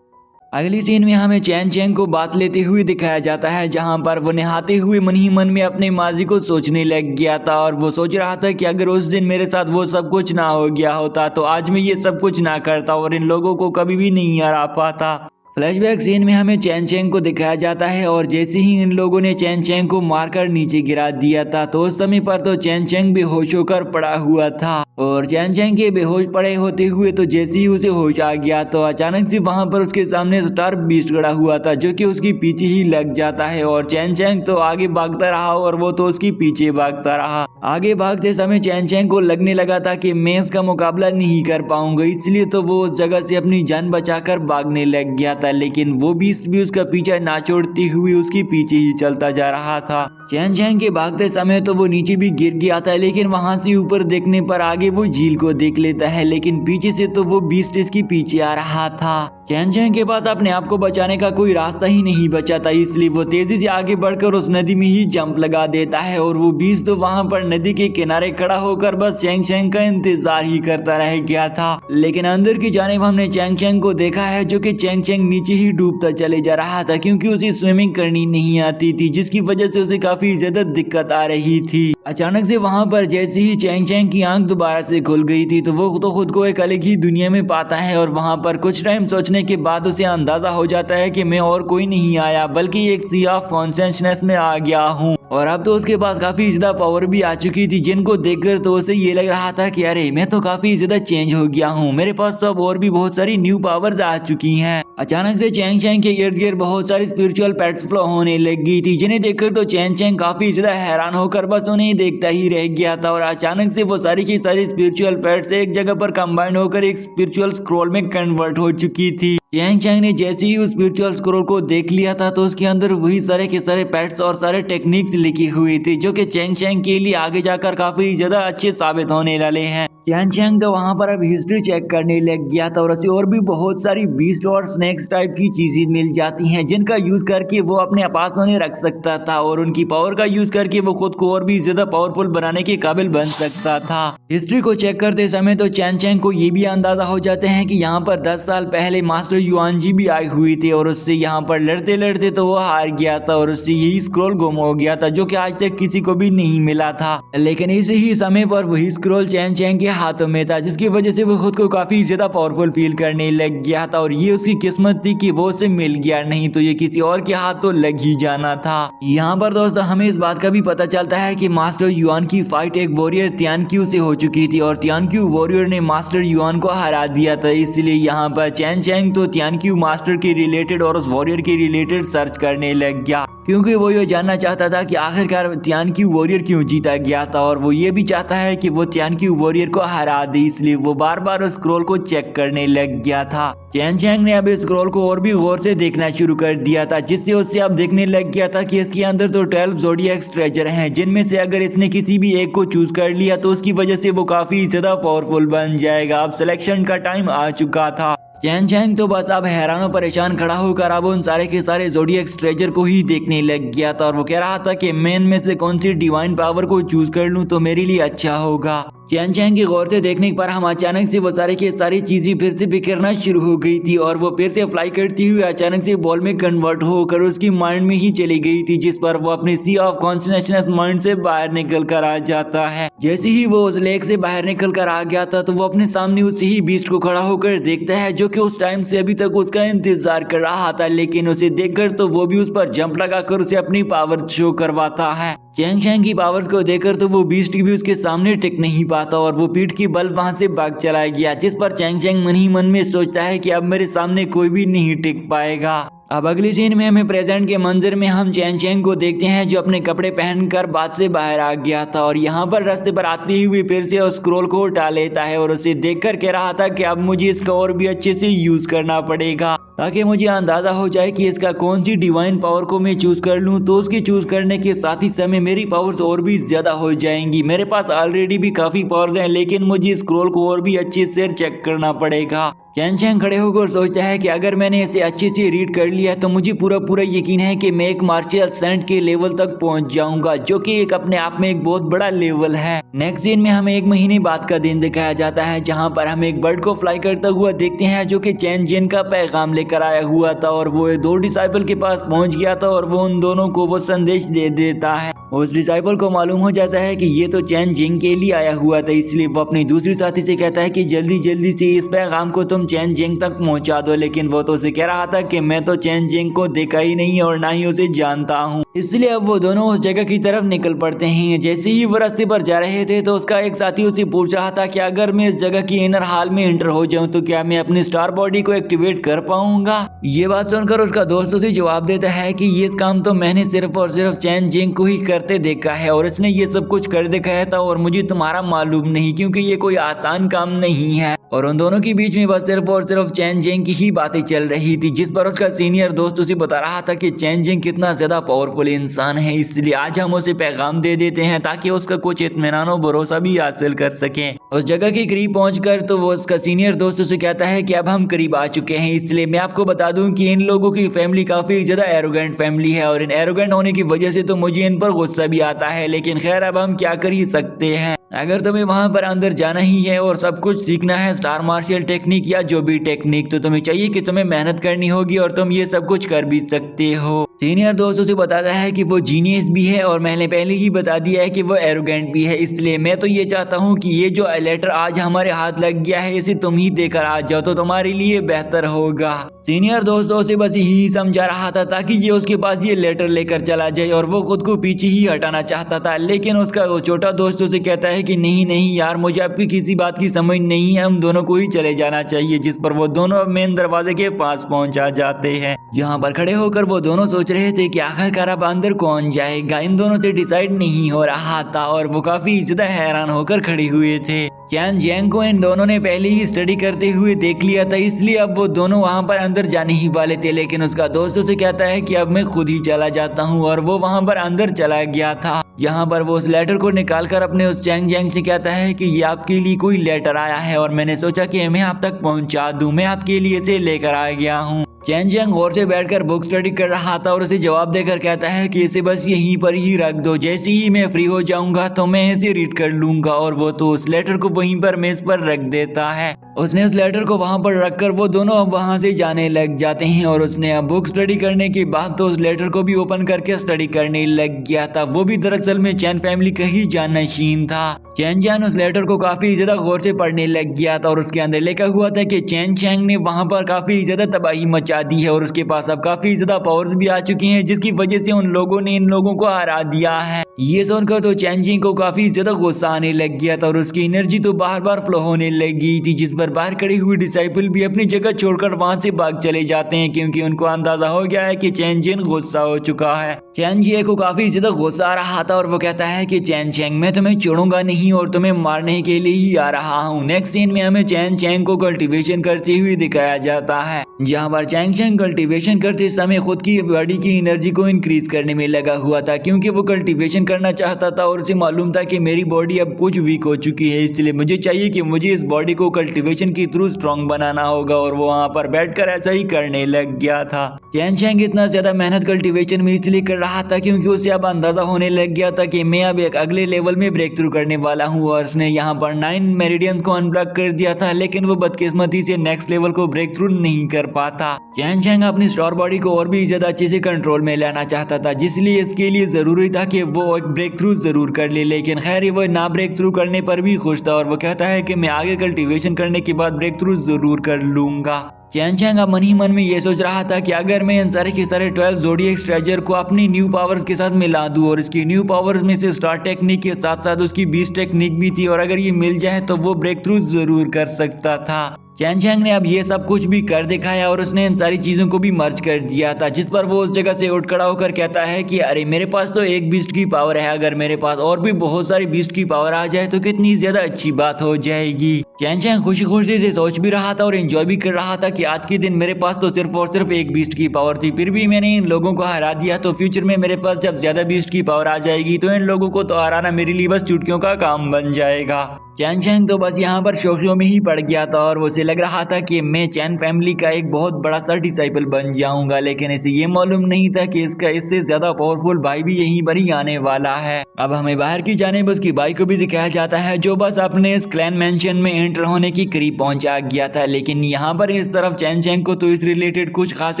अगली सीन में हमें चैन चैंग को बात लेते हुए दिखाया जाता है, जहां पर वो नहाते हुए मन ही मन में अपने माजी को सोचने लग गया था और वो सोच रहा था कि अगर उस दिन मेरे साथ वो सब कुछ ना हो गया होता तो आज मैं ये सब कुछ ना करता और इन लोगों को कभी भी नहीं हरा पाता। फ्लैशबैक सीन में हमें चैन चैंग को दिखाया जाता है और जैसे ही इन लोगों ने चैन चैंग को मारकर नीचे गिरा दिया था तो उस समय पर तो चैन चैंग बेहोश होकर पड़ा हुआ था और चैन चैंग के बेहोश पड़े होते हुए तो जैसे ही उसे होश आ गया तो अचानक से वहां पर उसके सामने स्टार बीस्ट खड़ा हुआ था, जो कि उसके पीछे ही लग जाता है और चैन चैंग तो आगे भागता रहा और वो तो उसके पीछे भागता रहा। आगे भागते समय चैन चैंग को लगने लगा था कि मैं इसका मुकाबला नहीं कर पाऊंगा, इसलिए तो वो उस जगह से अपनी जान बचाकर भागने लग गया था, लेकिन वो बीस्ट भी उसका पीछा ना छोड़ते हुए उसके पीछे ही चलता जा रहा था। चैन चैंग के भागते समय तो वो नीचे भी गिर गया था, लेकिन वहां से ऊपर देखने पर आगे वो झील को देख लेता है, लेकिन पीछे से तो वो बीस्ट इसके पीछे आ रहा था। चैन चैंग के पास अपने आप को बचाने का कोई रास्ता ही नहीं बचा था, इसलिए वो तेजी से आगे बढ़कर उस नदी में ही जंप लगा देता है और वो बीस्ट तो वहां पर नदी के किनारे खड़ा होकर बस चैंग चैंग का इंतजार ही करता रह गया था। लेकिन अंदर की जानिब हमने चैंग चैंग को देखा है, जो कि चैंग चैंग नीचे ही डूबता चले जा रहा था, क्योंकि उसे स्विमिंग करनी नहीं आती थी, जिसकी वजह से उसे काफी ज्यादा दिक्कत आ रही थी। अचानक से वहां पर जैसे ही चैंग चैंग की आंख दोबारा से खुल गई थी तो वो तो खुद को एक अलग ही दुनिया में पाता है और वहां पर कुछ टाइम सोचने के बाद उसे अंदाजा हो जाता है कि मैं और कोई नहीं आया बल्कि एक सी ऑफ कॉन्शियसनेस में आ गया हूँ और अब तो उसके पास काफी ज्यादा पावर भी आ चुकी थी, जिनको देखकर तो उसे ये लग रहा था कि अरे मैं तो काफी ज्यादा चेंज हो गया हूँ, मेरे पास तो अब और भी बहुत सारी न्यू पावर्स आ चुकी हैं। अचानक से चैंग चैंग के इर्द गिर्द बहुत सारी स्पिरिचुअल पेट्स फ्लो होने लग गई थी, जिन्हें देखकर तो चैंग चैंग काफी ज्यादा हैरान होकर बस उन्हें देखता ही रह गया था और अचानक से वो सारी की सारी स्पिरिचुअल पेट्स एक जगह पर कंबाइंड होकर एक स्पिरिचुअल स्क्रॉल में कन्वर्ट हो चुकी थी। चैंग चैंग ने जैसे ही उस स्पिरिचुअल स्क्रॉल को देख लिया था तो उसके अंदर वही सारे के सारे पेट्स और सारे टेक्निक्स लिखी हुई थी, जो कि चैंग चैंग के लिए आगे जाकर काफी ज्यादा अच्छे साबित होने वाले हैं। चैंग चैंग तो वहां पर अब हिस्ट्री चेक करने लग गया था और उसे और भी बहुत सारी बीस्ट और स्नेक्स टाइप की चीजें मिल जाती हैं, जिनका यूज करके वो अपने पास उन्हें रख सकता था और उनकी पावर का यूज करके वो खुद को और भी ज्यादा पावरफुल बनाने के काबिल बन सकता था। हिस्ट्री को चेक करते समय तो चैंग चैंग को ये भी अंदाजा हो जाते हैं कि यहाँ पर 10 साल पहले मास्टर युआन जी भी आई हुई थी और उससे यहाँ पर लड़ते लड़ते तो वो हार गया था और उससे यही स्क्रॉल गुम हो गया था, जो कि आज तक किसी को भी नहीं मिला था। लेकिन इसी ही समय पर वही स्क्रॉल चैंग चैंग के हाथों में था, जिसकी वजह से वो खुद को काफी ज्यादा पावरफुल फील करने लग गया था और ये उसकी किस्मत थी कि वो उसे मिल गया, नहीं तो ये किसी और के हाथ तो लग ही जाना था। यहाँ पर दोस्तों हमें इस बात का भी पता चलता है कि मास्टर युआन की फाइट एक वॉरियर तियानक्यू से हो चुकी थी और तियानक्यू वॉरियर ने मास्टर युआन को हरा दिया था, इसलिए यहाँ पर चैंग चैंग तो तियानक्यू मास्टर के रिलेटेड और उस वॉरियर के रिलेटेड सर्च करने लग गया, क्योंकि वो ये जानना चाहता था कि आखिरकार तियानक्यू वॉरियर क्यों जीता गया था और वो ये भी चाहता है कि वो तियानक्यू वॉरियर को हरा दी, इसलिए वो बार बार उस स्क्रॉल को चेक करने लग गया था। चैन चैंग ने अब इस स्क्रॉल को और भी गौर से देखना शुरू कर दिया था, जिससे उससे अब देखने लग गया था कि इसके अंदर तो 12 ज़ोडिएक ट्रेजर हैं, जिनमें से अगर इसने किसी भी एक को चूज कर लिया तो उसकी वजह से वो काफी ज्यादा पावरफुल बन जाएगा। अब सिलेक्शन का टाइम आ चुका था। चैन चैंग तो बस अब हैरान परेशान खड़ा होकर अब उन सारे के सारे ज़ोडिएक ट्रेजर को ही देखने लग गया था, और वो कह रहा था कि मैं इनमें से कौन सी डिवाइन पावर को चूज कर लूं तो मेरे लिए अच्छा होगा। चैन चैंग की गौर से देखने पर हम अचानक से वो सारी की सारी चीजें फिर से बिखरना शुरू हो गई थी, और वो फिर से फ्लाई करती हुई अचानक से बॉल में कन्वर्ट होकर उसकी माइंड में ही चली गई थी, जिस पर वो अपनी सी ऑफ कॉन्शसनेस माइंड से बाहर निकल कर आ जाता है। जैसे ही वो उस लेक से बाहर निकल कर आ गया था तो वो अपने सामने उसी ही बीस्ट को खड़ा होकर देखता है, जो कि उस टाइम से अभी तक उसका इंतजार कर रहा था, लेकिन उसे देखकर तो वो भी उस पर जंप लगाकर उसे अपनी पावर शो करवाता है। चैन चैंग की पावर्स को देखकर तो वो बीस्ट भी उसके सामने टिक नहीं पाता, और वो पीठ की बल वहां से भाग चला गया, जिस पर चैन चैंग मन ही मन में सोचता है कि अब मेरे सामने कोई भी नहीं टिक पाएगा। अब अगली सीन में हमें प्रेजेंट के मंजर में हम चैन चैंग को देखते हैं, जो अपने कपड़े पहनकर बात से बाहर आ गया था, और यहाँ पर रास्ते पर आते हुए फिर से उस स्क्रॉल को उठा लेता है, और उसे देखकर कह रहा था कि अब मुझे इसका और भी अच्छे से यूज करना पड़ेगा, ताकि मुझे अंदाजा हो जाए कि इसका कौन सी डिवाइन पावर को मैं चूज कर लूं। तो उसकी चूज करने के साथ ही समय मेरी पावर्स और भी ज्यादा हो जाएंगी। मेरे पास ऑलरेडी भी काफी पावर्स हैं, लेकिन मुझे स्क्रॉल को और भी अच्छे से चेक करना पड़ेगा। चैन चैंग खड़े होकर सोचता है कि अगर मैंने इसे अच्छे से रीड कर लिया तो मुझे पूरा यकीन है कि मैं एक मार्शल सेंट के लेवल तक पहुंच जाऊंगा, जो कि एक अपने आप में एक बहुत बड़ा लेवल है। नेक्स्ट सीन में हमें 1 महीने बाद का दिन दिखाया जाता है, जहां पर हम एक बर्ड को फ्लाई करता हुआ देखते हैं, जो कि चैन चैन का पैगाम लेकर आया हुआ था, और वो 2 डिसाइपल के पास पहुंच गया था, और वो उन दोनों को वो संदेश दे देता है। उस डिसाइपल को मालूम हो जाता है कि ये तो चैन चैंग के लिए आया हुआ था, इसलिए वो अपनी दूसरी साथी से कहता है कि जल्दी से इस पैगाम को तुम चैन चैंग तक पहुंचा दो, लेकिन वो तो उसे कह रहा था कि मैं तो चैन चैंग को देखा ही नहीं और ना ही उसे जानता हूँ। इसलिए अब वो दोनों उस जगह की तरफ निकल पड़ते हैं। जैसे ही वो रास्ते पर जा रहे थे तो उसका एक साथी उसे पूछ रहा था कि अगर मैं इस जगह की इनर हॉल में एंटर हो जाऊं तो क्या मैं अपनी स्टार बॉडी को एक्टिवेट कर पाऊंगा। ये बात सुनकर उसका दोस्त उसे जवाब देता है कि ये काम तो मैंने सिर्फ और सिर्फ चैन चैंग को ही करते देखा है, और इसने ये सब कुछ कर दिखाया था, और मुझे तुम्हारा मालूम नहीं, क्योंकि ये कोई आसान काम नहीं है। और उन दोनों के बीच में बस सिर्फ और सिर्फ चैन चैंग की ही बातें चल रही थी, जिस पर उसका सीनियर दोस्त उसे बता रहा था कि चैन चैंग कितना ज्यादा पावरफुल इंसान है, इसलिए आज हम उसे पैगाम दे देते हैं ताकि उसका कुछ इत्मीनान और भरोसा भी हासिल कर सके। उस जगह के करीब पहुंचकर तो वो उसका सीनियर दोस्त उसे कहता है कि अब हम करीब आ चुके हैं, इसलिए मैं आपको बता दूं कि इन लोगों की फैमिली काफी ज्यादा एरोगेंट फैमिली है, और इन एरोगेंट होने की वजह से तो मुझे इन पर गुस्सा भी आता है, लेकिन खैर अब हम क्या कर ही सकते हैं। अगर तुम्हें वहां पर अंदर जाना ही है और सब कुछ सीखना है, स्टार मार्शल टेक्निक या जो भी टेक्निक, तो तुम्हें चाहिए कि तुम्हें मेहनत करनी होगी, और तुम ये सब कुछ कर भी सकते हो। सीनियर दोस्त उसे बताता है कि वो जीनियस भी है, और मैंने पहले ही बता दिया है कि वो एरोगेंट भी है, इसलिए मैं तो ये चाहता हूँ कि ये जो लेटर आज हमारे हाथ लग गया है इसे तुम ही देकर आ जाओ तो तुम्हारे लिए बेहतर होगा। सीनियर दोस्त उसे बस यही समझा रहा था ताकि ये उसके पास ये लेटर लेकर चला जाए, और वो खुद को पीछे ही हटाना चाहता था, लेकिन उसका वो छोटा दोस्त उसे कहता है कि नहीं यार, मुझे आपकी किसी बात की समझ नहीं है, हम दोनों को ही चले जाना चाहिए। जिस पर वो दोनों मेन दरवाजे के पास पहुंचा जाते हैं, जहां पर खड़े होकर वो दोनों सोच रहे थे कि आखिरकार अब अंदर कौन जाएगा। इन दोनों से डिसाइड नहीं हो रहा था, और वो काफी ज्यादा हैरान होकर खड़े हुए थे। चैन चैंग को इन दोनों ने पहले ही स्टडी करते हुए देख लिया था, इसलिए अब वो दोनों वहां पर अंदर जाने ही वाले थे, लेकिन उसका दोस्त उसे कहता है कि अब मैं खुद ही चला जाता हूँ, और वो वहां पर अंदर चला गया था। यहाँ पर वो उस लेटर को निकालकर अपने उस चैंग चैंग से कहता है कि ये आपके लिए कोई लेटर आया है, और मैंने सोचा कि मैं आप तक पहुंचा दूं, मैं आपके लिए इसे लेकर आ गया हूँ। चैन चैंग गौर से बैठकर बुक स्टडी कर रहा था, और उसे जवाब देकर कहता है कि इसे बस यहीं पर ही रख दो, जैसे ही मैं फ्री हो जाऊंगा तो मैं इसे रीड कर लूंगा। और वो तो उस लेटर को वहीं पर मेज पर रख देता है। उसने उस लेटर को वहां पर रखकर वो दोनों अब वहां से जाने लग जाते हैं, और उसने अब बुक स्टडी करने के बाद तो उस लेटर को भी ओपन करके स्टडी करने लग गया था। वो भी दरअसल में चैन फैमिली का ही जानशीन था। चैन चैन उस लेटर को काफी ज्यादा गौर से पढ़ने लग गया था, और उसके अंदर लिखा हुआ था कि चैन चैंग ने वहां पर काफी ज्यादा तबाही मचा दी है, और उसके पास अब काफी ज्यादा पावर्स भी आ चुकी हैं, जिसकी वजह से उन लोगों ने इन लोगों को हरा दिया है। ये सुनकर तो चैन चैंग को काफी ज्यादा गुस्सा आने लग गया था और उसकी एनर्जी तो बार बार फ्लो होने लग गई थी, जिस पर बाहर खड़े हुए डिसाइपल भी अपनी जगह छोड़कर वहां से भाग चले जाते हैं क्योंकि उनको अंदाजा हो गया है कि चैन चैंग गुस्सा हो चुका है। चैन चैंग को काफी ज्यादा गुस्सा आ रहा था और वो कहता है कि चैन चैंग मैं तुम्हें छोड़ूंगा नहीं और तुम्हें मारने के लिए ही आ रहा हूँ। नेक्स्ट सीन में हमें चैन चैंग को कल्टीवेशन करते हुए दिखाया जाता है, जहाँ पर चैन चैंग कल्टीवेशन करते समय खुद की बॉडी की एनर्जी को इंक्रीज करने में लगा हुआ था क्योंकि वो कल्टीवेशन करना चाहता था और उसे मालूम था कि मेरी बॉडी अब कुछ वीक हो चुकी है, इसलिए मुझे चाहिए कि मुझे इस बॉडी को कल्टीवेशन के थ्रू स्ट्रॉन्ग बनाना होगा और वो वहाँ पर बैठकर ऐसा ही करने लग गया था। चैन चैंग इतना ज्यादा मेहनत कल्टीवेशन में इसलिए कर रहा था क्योंकि उसे अब अंदाजा होने लग गया था कि मैं अब एक अगले लेवल में ब्रेक थ्रू करने वाला हूँ और उसने यहाँ पर 9 मेरिडियंस को अनब्लॉक कर दिया था, लेकिन वो बदकिस्मती से नेक्स्ट लेवल को ब्रेक थ्रू नहीं कर पाता। चैन चैंग अपनी स्टार बॉडी को और भी ज्यादा अच्छे से कंट्रोल में लाना चाहता था, जिसलिए इसके लिए जरूरी था कि वो एक ब्रेक थ्रू जरूर कर ले, लेकिन खैर वो ना ब्रेक थ्रू करने पर भी खुश था और वो कहता है कि मैं आगे कल्टीवेशन करने के बाद ब्रेक थ्रू जरूर कर लूंगा। चैन चैंग अब मन ही मन में ये सोच रहा था कि अगर मैं इन सारे के सारे 12 ज़ोडिएक ट्रेजर को अपनी न्यू पावर्स के साथ मिला दूं और इसकी न्यू पावर्स में से स्टार टेक्निक के साथ साथ उसकी बीस्ट टेक्निक भी थी और अगर ये मिल जाए तो वो ब्रेक थ्रू जरूर कर सकता था। चैन चैंग ने अब ये सब कुछ भी कर दिखाया और उसने इन सारी चीजों को भी मर्ज कर दिया था, जिस पर वो उस जगह से उठ खड़ा होकर कहता है कि अरे मेरे पास तो एक बीस्ट की पावर है, अगर मेरे पास और भी बहुत सारी बीस्ट की पावर आ जाए तो कितनी ज्यादा अच्छी बात हो जाएगी। चैन चैंग खुशी खुशी से सोच भी रहा था और एंजॉय भी कर रहा था कि आज के दिन मेरे पास तो सिर्फ और सिर्फ एक बीस्ट की पावर थी, फिर भी मैंने इन लोगों को हरा दिया, तो फ्यूचर में मेरे पास जब ज्यादा बीस्ट की पावर आ जाएगी तो इन लोगों को तो हराना मेरे लिए बस चुटकियों का काम बन जाएगा। चैन चैंग तो बस यहाँ पर शो में ही पड़ गया था और उसे लग रहा था कि मैं चैन फैमिली का एक बहुत बड़ा सा डिसाइपल बन जाऊंगा, लेकिन इसे ये मालूम नहीं था कि इसका इससे ज्यादा पावरफुल भाई भी यहीं पर ही आने वाला है। अब हमें बाहर की जानिब उसकी भाई को भी दिखाया जाता है जो बस अपने इस क्लैन मेंशन में एंटर होने के करीब पहुंचा गया था, लेकिन यहाँ पर इस तरफ चैन चैंग को तो इस रिलेटेड कुछ खास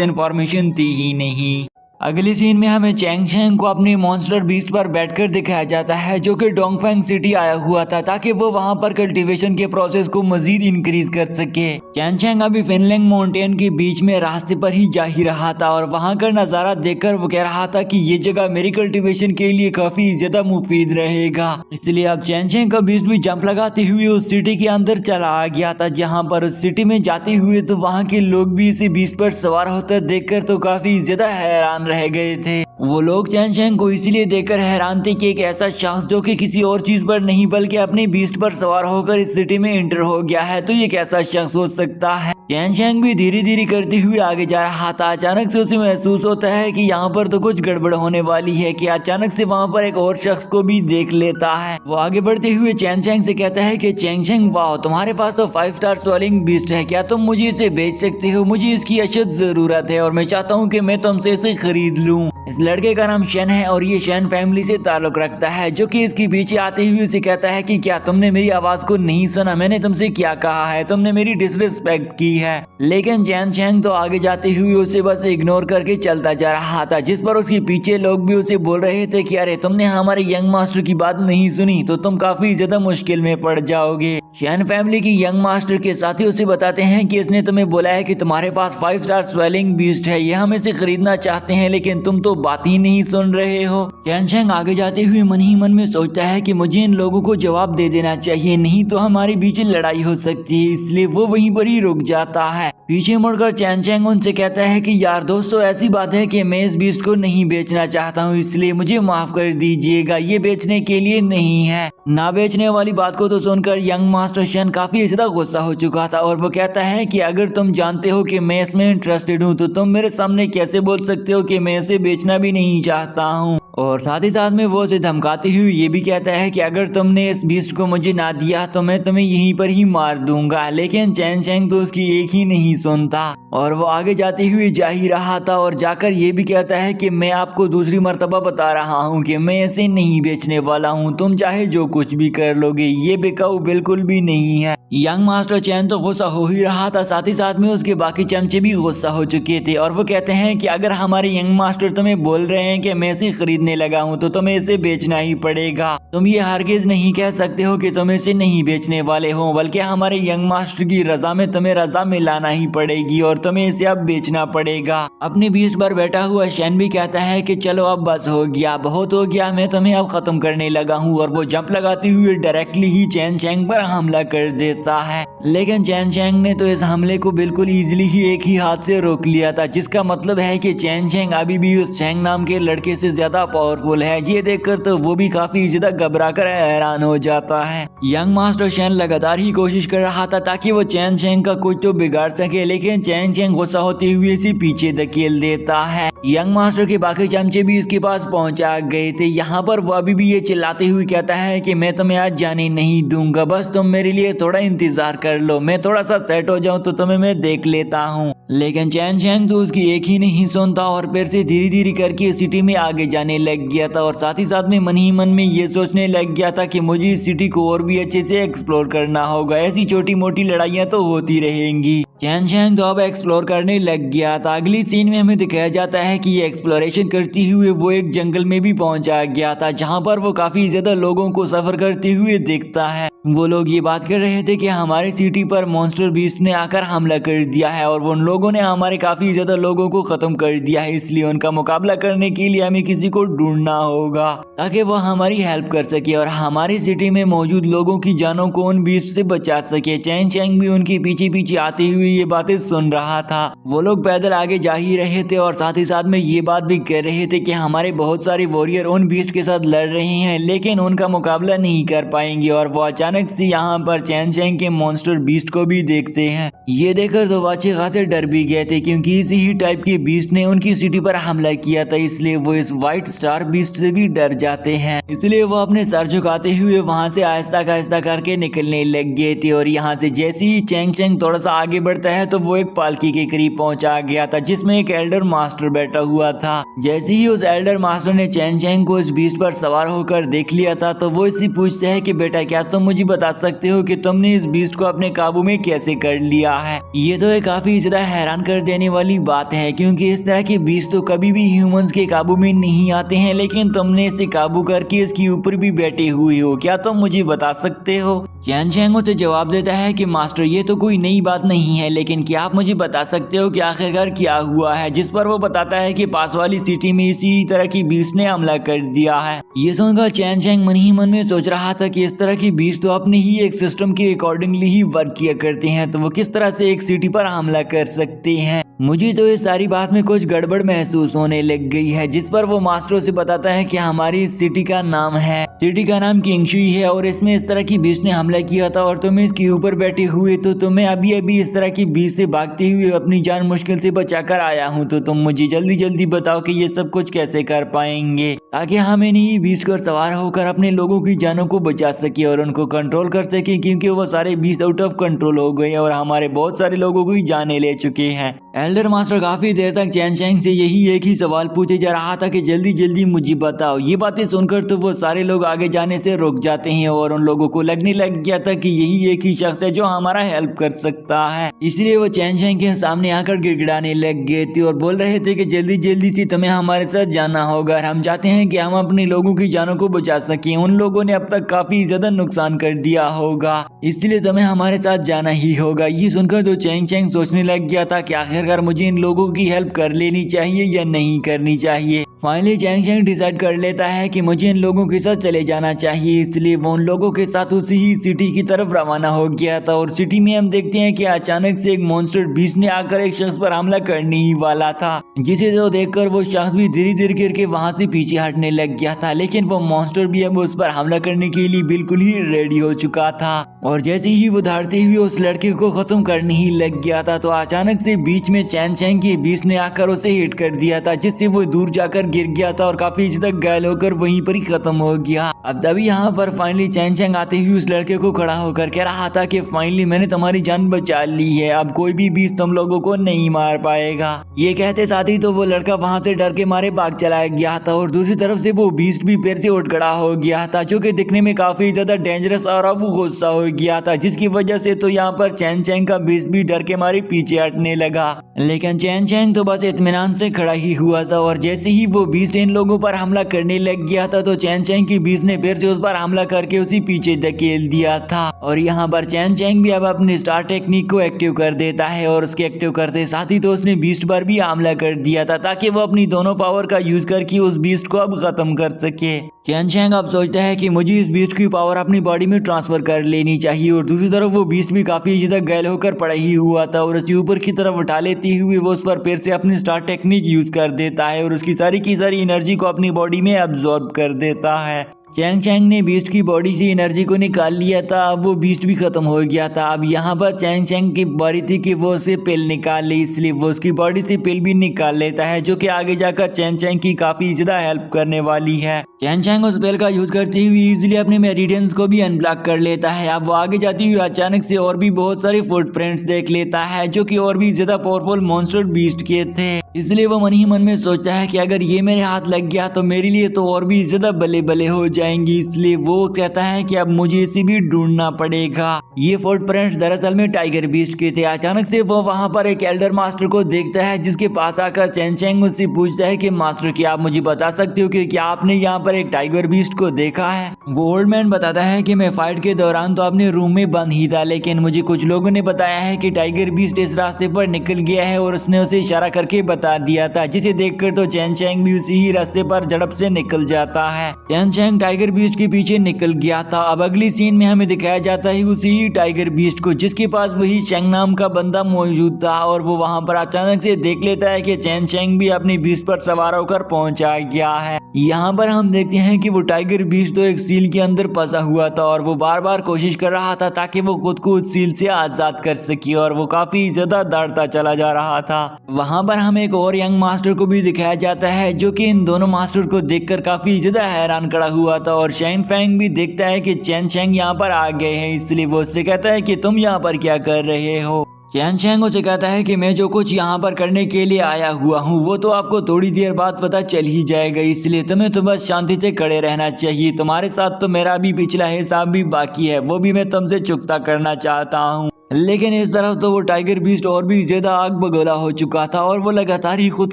इन्फॉर्मेशन थी ही नहीं। अगले सीन में हमें चैंग चैंग को अपनी मॉन्स्टर बीस्ट पर बैठकर दिखाया जाता है जो कि डोंगफेंग सिटी आया हुआ था ताकि वो वहां पर कल्टीवेशन के प्रोसेस को मजीद इंक्रीज कर सके। चैंग चैंग अभी फिनलैंग माउंटेन के बीच में रास्ते पर ही जा ही रहा था और वहां का नजारा देखकर वो कह रहा था कि ये जगह मेरी कल्टीवेशन के लिए काफी ज्यादा मुफीद रहेगा, इसलिए अब चैंग चैंग का बीस्ट भी जंप लगाते हुए उस सिटी के अंदर चला आ गया था, जहाँ पर उस सिटी में जाते हुए तो वहाँ के लोग भी इसी बीस्ट पर सवार होता देखकर तो काफी ज्यादा हैरान रह गए थे। वो लोग चैन चैंग को इसलिए देखकर हैरान थे कि एक ऐसा शख्स जो कि किसी और चीज पर नहीं बल्कि अपने बीस्ट पर सवार होकर इस सिटी में एंटर हो गया है, तो ये कैसा शख्स हो सकता है। चैन चैंग भी धीरे धीरे करते हुए आगे जा रहा था। अचानक से उसे महसूस होता है कि यहाँ पर तो कुछ गड़बड़ होने वाली है कि अचानक से वहाँ पर एक और शख्स को भी देख लेता है। वो आगे बढ़ते हुए चैन चैंग से कहता है कि चैंग चैंग वाह, तुम्हारे पास तो 5 स्टार स्वेलिंग बीस्ट है, क्या तुम मुझे इसे बेच सकते हो? मुझे इसकी अशद जरूरत है और मैं चाहता हूँ कि मैं तुमसे इसे खरीद लूँ। इस लड़के का नाम शेन है और ये शेन फैमिली से ताल्लुक रखता है, जो कि इसके पीछे आते हुए उसे कहता है कि क्या तुमने मेरी आवाज को नहीं सुना? मैंने तुमसे क्या कहा है? तुमने मेरी डिसरिस्पेक्ट की है। लेकिन चैन चैंग तो आगे जाते हुए उसे बस इग्नोर करके चलता जा रहा था, जिस पर उसके पीछे लोग भी उसे बोल रहे थे कि अरे तुमने हमारे यंग मास्टर की बात नहीं सुनी तो तुम काफी ज्यादा मुश्किल में पड़ जाओगे। शेन फैमिली की यंग मास्टर के साथी उसे बताते हैं कि इसने तुम्हें बोला है कि तुम्हारे पास 5 स्टार स्वेलिंग बीस्ट है, ये हम इसे खरीदना चाहते हैं, लेकिन तुम तो बात ही नहीं सुन रहे हो। चैन चैंग आगे जाते हुए मन ही मन में सोचता है कि मुझे इन लोगों को जवाब दे देना चाहिए, नहीं तो हमारे बीच लड़ाई हो सकती है, इसलिए वो वहीं पर ही रुक जाता है। पीछे मुड़कर चैन चैंग उनसे कहता है कि यार दोस्तों, ऐसी बात है कि मैं इस बीस्ट को नहीं बेचना चाहता हूँ, इसलिए मुझे माफ कर दीजिएगा, ये बेचने के लिए नहीं है। ना बेचने वाली बात को तो सुनकर यंग मास्टर शेन काफी ज्यादा गुस्सा हो चुका था और वो कहता है कि अगर तुम जानते हो कि मैं इसमें इंटरेस्टेड हूँ तो तुम मेरे सामने कैसे बोल सकते हो कि मैं इसे बेचना भी नहीं चाहता हूँ। और साथ ही साथ में वो उसे धमकाते हुए ये भी कहता है कि अगर तुमने इस बीस्ट को मुझे ना दिया तो मैं तुम्हें यहीं पर ही मार दूंगा। लेकिन चैन चैंग तो उसकी एक ही नहीं सुनता और वो आगे जाते हुए जा ही रहा था और जाकर ये भी कहता है कि मैं आपको दूसरी मर्तबा बता रहा हूँ कि मैं इसे नहीं बेचने वाला हूँ, तुम चाहे जो कुछ भी कर लोगे, ये बिकाऊ बिल्कुल भी नहीं है। यंग मास्टर चैन तो गुस्सा हो ही रहा था, साथ ही साथ में उसके बाकी चमचे भी गुस्सा हो चुके थे और वो कहते हैं कि अगर हमारे यंग मास्टर तुम्हें बोल रहे हैं कि मैं इसे खरीदना खरीदने लगा हूँ तो तुम्हें इसे बेचना ही पड़ेगा। तुम ये हरगिज नहीं कह सकते हो कि तुम इसे नहीं बेचने वाले हो, बल्कि हमारे यंग मास्टर की रजा में तुम्हें रजा में लाना ही पड़ेगी और तुम्हें इसे अब बेचना पड़ेगा। अपनी बीस्ट पर बैठा हुआ शैन भी कहता है कि चलो अब बस हो गया, बहुत हो गया, मैं तुम्हें अब खत्म करने लगा हूँ। और वो जंप लगाते हुए डायरेक्टली ही चैन चैंग पर हमला कर देता है। लेकिन चैन चैंग ने तो इस हमले को बिल्कुल इजीली ही एक ही हाथ से रोक लिया था, जिसका मतलब है कि चैन चैंग अभी भी उस चैंग नाम के लड़के से ज्यादा पावरफुल है। ये देखकर तो वो भी काफी ज्यादा घबरा कर हैरान हो जाता है। यंग मास्टर शैन लगातार ही कोशिश कर रहा था ताकि वो चैन चैंग का कुछ तो बिगाड़ सके, लेकिन चैन चैंग गुस्सा होते हुए इसे पीछे धकेल देता है। यंग मास्टर के बाकी चमचे भी इसके पास पहुंचा गए थे। यहाँ पर वो अभी भी ये चिल्लाते हुए कहता है कि मैं तुम्हें आज जाने नहीं दूंगा, बस तुम मेरे लिए थोड़ा इंतजार कर लो, मैं थोड़ा सा सेट हो जाऊं तो तुम्हें मैं देख लेता हूँ। लेकिन चैन चैंग तो उसकी एक ही नहीं सुनता और फिर से धीरे धीरे करके सिटी में आगे जाने लग गया था और साथ ही साथ में मन ही मन में ये सोचने लग गया था कि मुझे इस सिटी को और भी अच्छे से एक्सप्लोर करना होगा। ऐसी छोटी मोटी लड़ाइयाँ तो होती रहेंगी। चैन चैंग तो अब एक्सप्लोर करने लग गया था। अगली सीन में हमें दिखाया जाता है कि ये एक्सप्लोरेशन करते हुए वो एक जंगल में भी पहुंचा गया था, जहां पर वो काफी ज्यादा लोगों को सफर करते हुए देखता है। वो लोग ये बात कर रहे थे कि हमारी सिटी पर मॉन्स्टर बीस्ट ने आकर हमला कर दिया है और उन लोगों ने हमारे काफी ज्यादा लोगों को खत्म कर दिया है, इसलिए उनका मुकाबला करने के लिए हमें किसी को ढूंढना होगा ताकि वो हमारी हेल्प कर सके और हमारी सिटी में मौजूद लोगों की जानों को उन बीस्ट से बचा सके। चैन चैंग भी उनके पीछे पीछे आते हुए ये बातें सुन रहा था। वो लोग पैदल आगे जा ही रहे थे और साथ ही साथ में ये बात भी कह रहे थे कि हमारे बहुत सारे वॉरियर उन बीस्ट के साथ लड़ रहे हैं, लेकिन उनका मुकाबला नहीं कर पाएंगे। और वो अचानक से यहाँ पर चैन चैंग के मॉन्स्टर बीस्ट को भी देखते हैं। ये देखकर तो अच्छे खासे डर भी गए थे, क्योंकि इसी ही टाइप के बीस्ट ने उनकी सिटी पर हमला किया था, इसलिए वो इस व्हाइट स्टार बीस्ट से भी डर जाते हैं। इसलिए वो अपने सर झुकाते हुए वहां से आहिस्ता आहिस्ता करके निकलने लग गए थे। और यहाँ से जैसे ही चैंग चैंग थोड़ा सा आगे बढ़ता है तो वो एक पालकी के करीब पहुंचा गया था, जिसमें एक एल्डर मास्टर बैठा हुआ था। जैसे ही उस एल्डर मास्टर ने चैन चैंग को इस बीस्ट पर सवार होकर देख लिया था तो वो इससे पूछते हैं कि बेटा क्या तुम मुझे बता सकते हो कि तुमने इस बीस्ट को अपने काबू में कैसे कर लिया है। ये तो एक काफी ज्यादा हैरान कर देने वाली बात है, क्योंकि इस तरह के बीस्ट तो कभी भी ह्यूमंस के काबू में नहीं आते हैं, लेकिन तुमने इसे काबू करके इसके ऊपर भी बैठे हुए हो, क्या तुम मुझे बता सकते हो। चैन चैंग उसे जवाब देता है कि मास्टर ये तो कोई नई बात नहीं है, लेकिन क्या आप मुझे बता सकते हो कि आखिरकार क्या हुआ है। जिस पर वो बताता है कि पास वाली सिटी में इसी तरह की बीस्ट ने हमला कर दिया है। ये सुनकर चैन चैंग मन ही मन में सोच रहा था कि इस तरह की बीस्ट तो अपने ही एक सिस्टम के अकॉर्डिंगली ही वर्क किया करते हैं, तो वो किस तरह से एक सिटी पर हमला कर सकते हैं। मुझे तो इस सारी बात में कुछ गड़बड़ महसूस होने लग गई है। जिस पर वो मास्टर से बताता है कि हमारी इस सिटी का नाम है, सिटी का नाम किंगशुई है और इसमें इस तरह की बीस्ट ने हमला किया था और तुम इसके ऊपर बैठे हुए, तो तुम्हें अभी अभी इस तरह की बीस्ट से भागते हुए अपनी जान मुश्किल से बचाकर आया हूँ। तो तुम मुझे जल्दी जल्दी बताओ कि ये सब कुछ कैसे कर पाएंगे, ताकि हम इन्हीं बीस्ट पर सवार होकर अपने लोगों की जानों को बचा सके और उनको कंट्रोल कर सके, क्योंकि वो सारे बीस्ट आउट ऑफ कंट्रोल हो गए और हमारे बहुत सारे लोगों की जानें ले चुके हैं। एल्डर मास्टर काफी देर तक चैन चैंग से यही एक ही सवाल पूछे जा रहा था कि जल्दी जल्दी मुझे बताओ। ये बातें सुनकर तो वो सारे लोग आगे जाने से रुक जाते हैं और उन लोगों को लगने लग गया था कि यही एक ही शख्स है जो हमारा हेल्प कर सकता है। इसलिए वो चैन चैंग के सामने आकर गिड़गिड़ाने लग गए थे और बोल रहे थे कि जल्दी जल्दी से तुम्हें हमारे साथ जाना होगा। हम चाहते हैं कि हम अपने लोगों की जानों को बचा सकें। उन लोगों ने अब तक काफी ज्यादा नुकसान कर दिया होगा, इसलिए तुम्हें हमारे साथ जाना ही होगा। ये सुनकर तो चैन चैंग सोचने लग गया था कि आखिरकार मुझे इन लोगों की हेल्प कर लेनी चाहिए या नहीं करनी चाहिए। फाइनली चैंग चैंग डिसाइड कर लेता है कि मुझे इन लोगों के साथ चले जाना चाहिए, इसलिए वो उन लोगों के साथ उसी ही सिटी की तरफ रवाना हो गया था। और सिटी में हम देखते हैं कि अचानक से एक मॉन्स्टर बीस्ट ने आकर एक शख्स पर हमला करने ही वाला था, जिसे तो देखकर वो शख्स भी धीरे धीरे करके वहां से पीछे हटने लग गया था। लेकिन वो मॉन्स्टर भी अब उस पर हमला करने के लिए बिल्कुल ही रेडी हो चुका था और जैसे ही वो दौड़ते हुए उस लड़के को खत्म करने ही लग गया था, तो अचानक से बीच में चैन चैंग के बीस्ट ने आकर उसे हिट कर दिया था, जिससे वो दूर जाकर गिर गया था और काफी हद तक घायल होकर वहीं पर ही खत्म हो गया। अब तभी यहाँ पर फाइनली चैन चैंग आते हुए उस लड़के को खड़ा होकर कह रहा था कि फाइनली मैंने तुम्हारी जान बचा ली है, अब कोई भी बीस्ट तुम लोगों को नहीं मार पाएगा। ये कहते साथ ही तो वो लड़का वहां से डर के मारे भाग चला गया था और दूसरी तरफ से वो बीस्ट भी फिर से उठ खड़ा हो गया था, जो कि दिखने में काफी ज्यादा डेंजरस और अब गुस्सा हो गया था, जिसकी वजह से तो यहाँ पर चैन चैंग का बीस्ट भी डर के मारे पीछे हटने लगा। लेकिन चैन चैंग तो बस इत्मीनान से खड़ा ही हुआ था और जैसे ही वो बीस्ट इन लोगों पर हमला करने लग गया था तो चैन चैंग की बीस्ट ने फिर से उस पर हमला करके उसी पीछे धकेल दिया था। और यहाँ पर चैन चैंग भी अब अपनी स्टार टेक्निक को एक्टिव कर देता है और उसके एक्टिव करते साथ ही तो उसने बीस्ट पर भी हमला कर दिया था ताकि वो अपनी दोनों पावर का यूज करके उस बीस्ट को अब खत्म कर सके। चैन चैंग अब सोचता है कि मुझे इस बीस्ट की पावर अपनी बॉडी में ट्रांसफर कर लेनी चाहिए और दूसरी तरफ वो बीस्ट भी काफी ज्यादा घायल होकर पड़ा ही हुआ था और उसे ऊपर की तरफ उठा लेते हुए वो उस पर फिर से अपनी स्टार टेक्निक यूज कर देता है और उसकी सारी की सारी एनर्जी को अपनी बॉडी में अब्सॉर्ब कर देता है। चैन चैंग ने बीस्ट की बॉडी से एनर्जी को निकाल लिया था। अब वो बीस्ट भी खत्म हो गया था। अब यहाँ पर चैन चैंग की बारी थी कि वो उसे पिल निकाल ले, इसलिए वो उसकी बॉडी से पिल भी निकाल लेता है जो कि आगे जाकर चैन चैंग की काफी ज्यादा हेल्प करने वाली है। चैन चैंग उस पिल का यूज करते हुए इजीली अपने मेरिडियंस को भी अनब्लॉक कर लेता है। अब वो आगे जाती हुई अचानक से और भी बहुत सारे फुटप्रिंट्स देख लेता है जो कि और भी ज्यादा पावरफुल मॉन्स्टर बीस्ट के थे। इसलिए वो मन ही मन में सोचता है कि अगर ये मेरे हाथ लग गया तो मेरे लिए तो और भी ज्यादा बले बले हो जाएंगी। इसलिए वो कहता है कि अब मुझे इसे भी ढूंढना पड़ेगा। ये फुटप्रिंट्स दरअसल में टाइगर बीस्ट के थे। अचानक से वो वहां पर एक एल्डर मास्टर को देखता है जिसके पास आकर चैन चैंग उससे पूछता है कि मास्टर क्या आप मुझे बता सकते हो कि क्या आपने यहाँ पर एक टाइगर बीस्ट को देखा है। वो ओल्ड मैन बताता है कि मैं फाइट के दौरान तो अपने रूम में बंद ही था, लेकिन मुझे कुछ लोगों ने बताया है कि टाइगर बीस्ट इस रास्ते पर निकल गया है और उसने उसे इशारा करके बता दिया था, जिसे देखकर तो चैन चैंग भी उसी ही रास्ते पर झड़प से निकल जाता है। चैन चैंग टाइगर बीस्ट के पीछे निकल गया था। अब अगली सीन में हमें दिखाया जाता है उसी ही टाइगर बीस्ट को जिसके पास वही चैंग नाम का बंदा मौजूद था और वो वहां पर अचानक से देख लेता है कि चैन चैंग भी अपनी बीस्ट पर सवार होकर पहुंचा गया है। यहाँ पर हम देखते हैं कि वो टाइगर बीस्ट तो एक सील के अंदर फंसा हुआ था और वो बार बार कोशिश कर रहा था ताकि वो खुद को उस सील से आजाद कर सके और वो काफी ज्यादा दौड़ता चला जा रहा था। वहां पर हमें एक और यंग मास्टर को भी दिखाया जाता है जो कि इन दोनों मास्टर को देखकर काफी ज्यादा हैरान खड़ा हुआ था और शाइन फैंग भी देखता है कि चैन चैंग यहाँ पर आ गए हैं, इसलिए वो उससे कहता है कि तुम यहाँ पर क्या कर रहे हो। चैन चैंग उसे कहता है कि मैं जो कुछ यहाँ पर करने के लिए आया हुआ हूँ वो तो आपको थोड़ी देर बाद पता चल ही जाएगा, इसलिए तुम्हें तो बस शांति से खड़े रहना चाहिए। तुम्हारे साथ तो मेरा भी पिछला हिसाब भी बाकी है, वो भी मैं तुमसे चुकता करना चाहता हूँ। लेकिन इस तरफ तो वो टाइगर बीस्ट और भी ज्यादा आग बगोला हो चुका था और वो लगातार ही खुद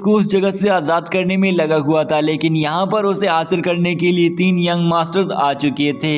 को उस जगह से आजाद करने में लगा हुआ था, लेकिन यहाँ पर उसे हासिल करने के लिए 3 यंग मास्टर्स आ चुके थे।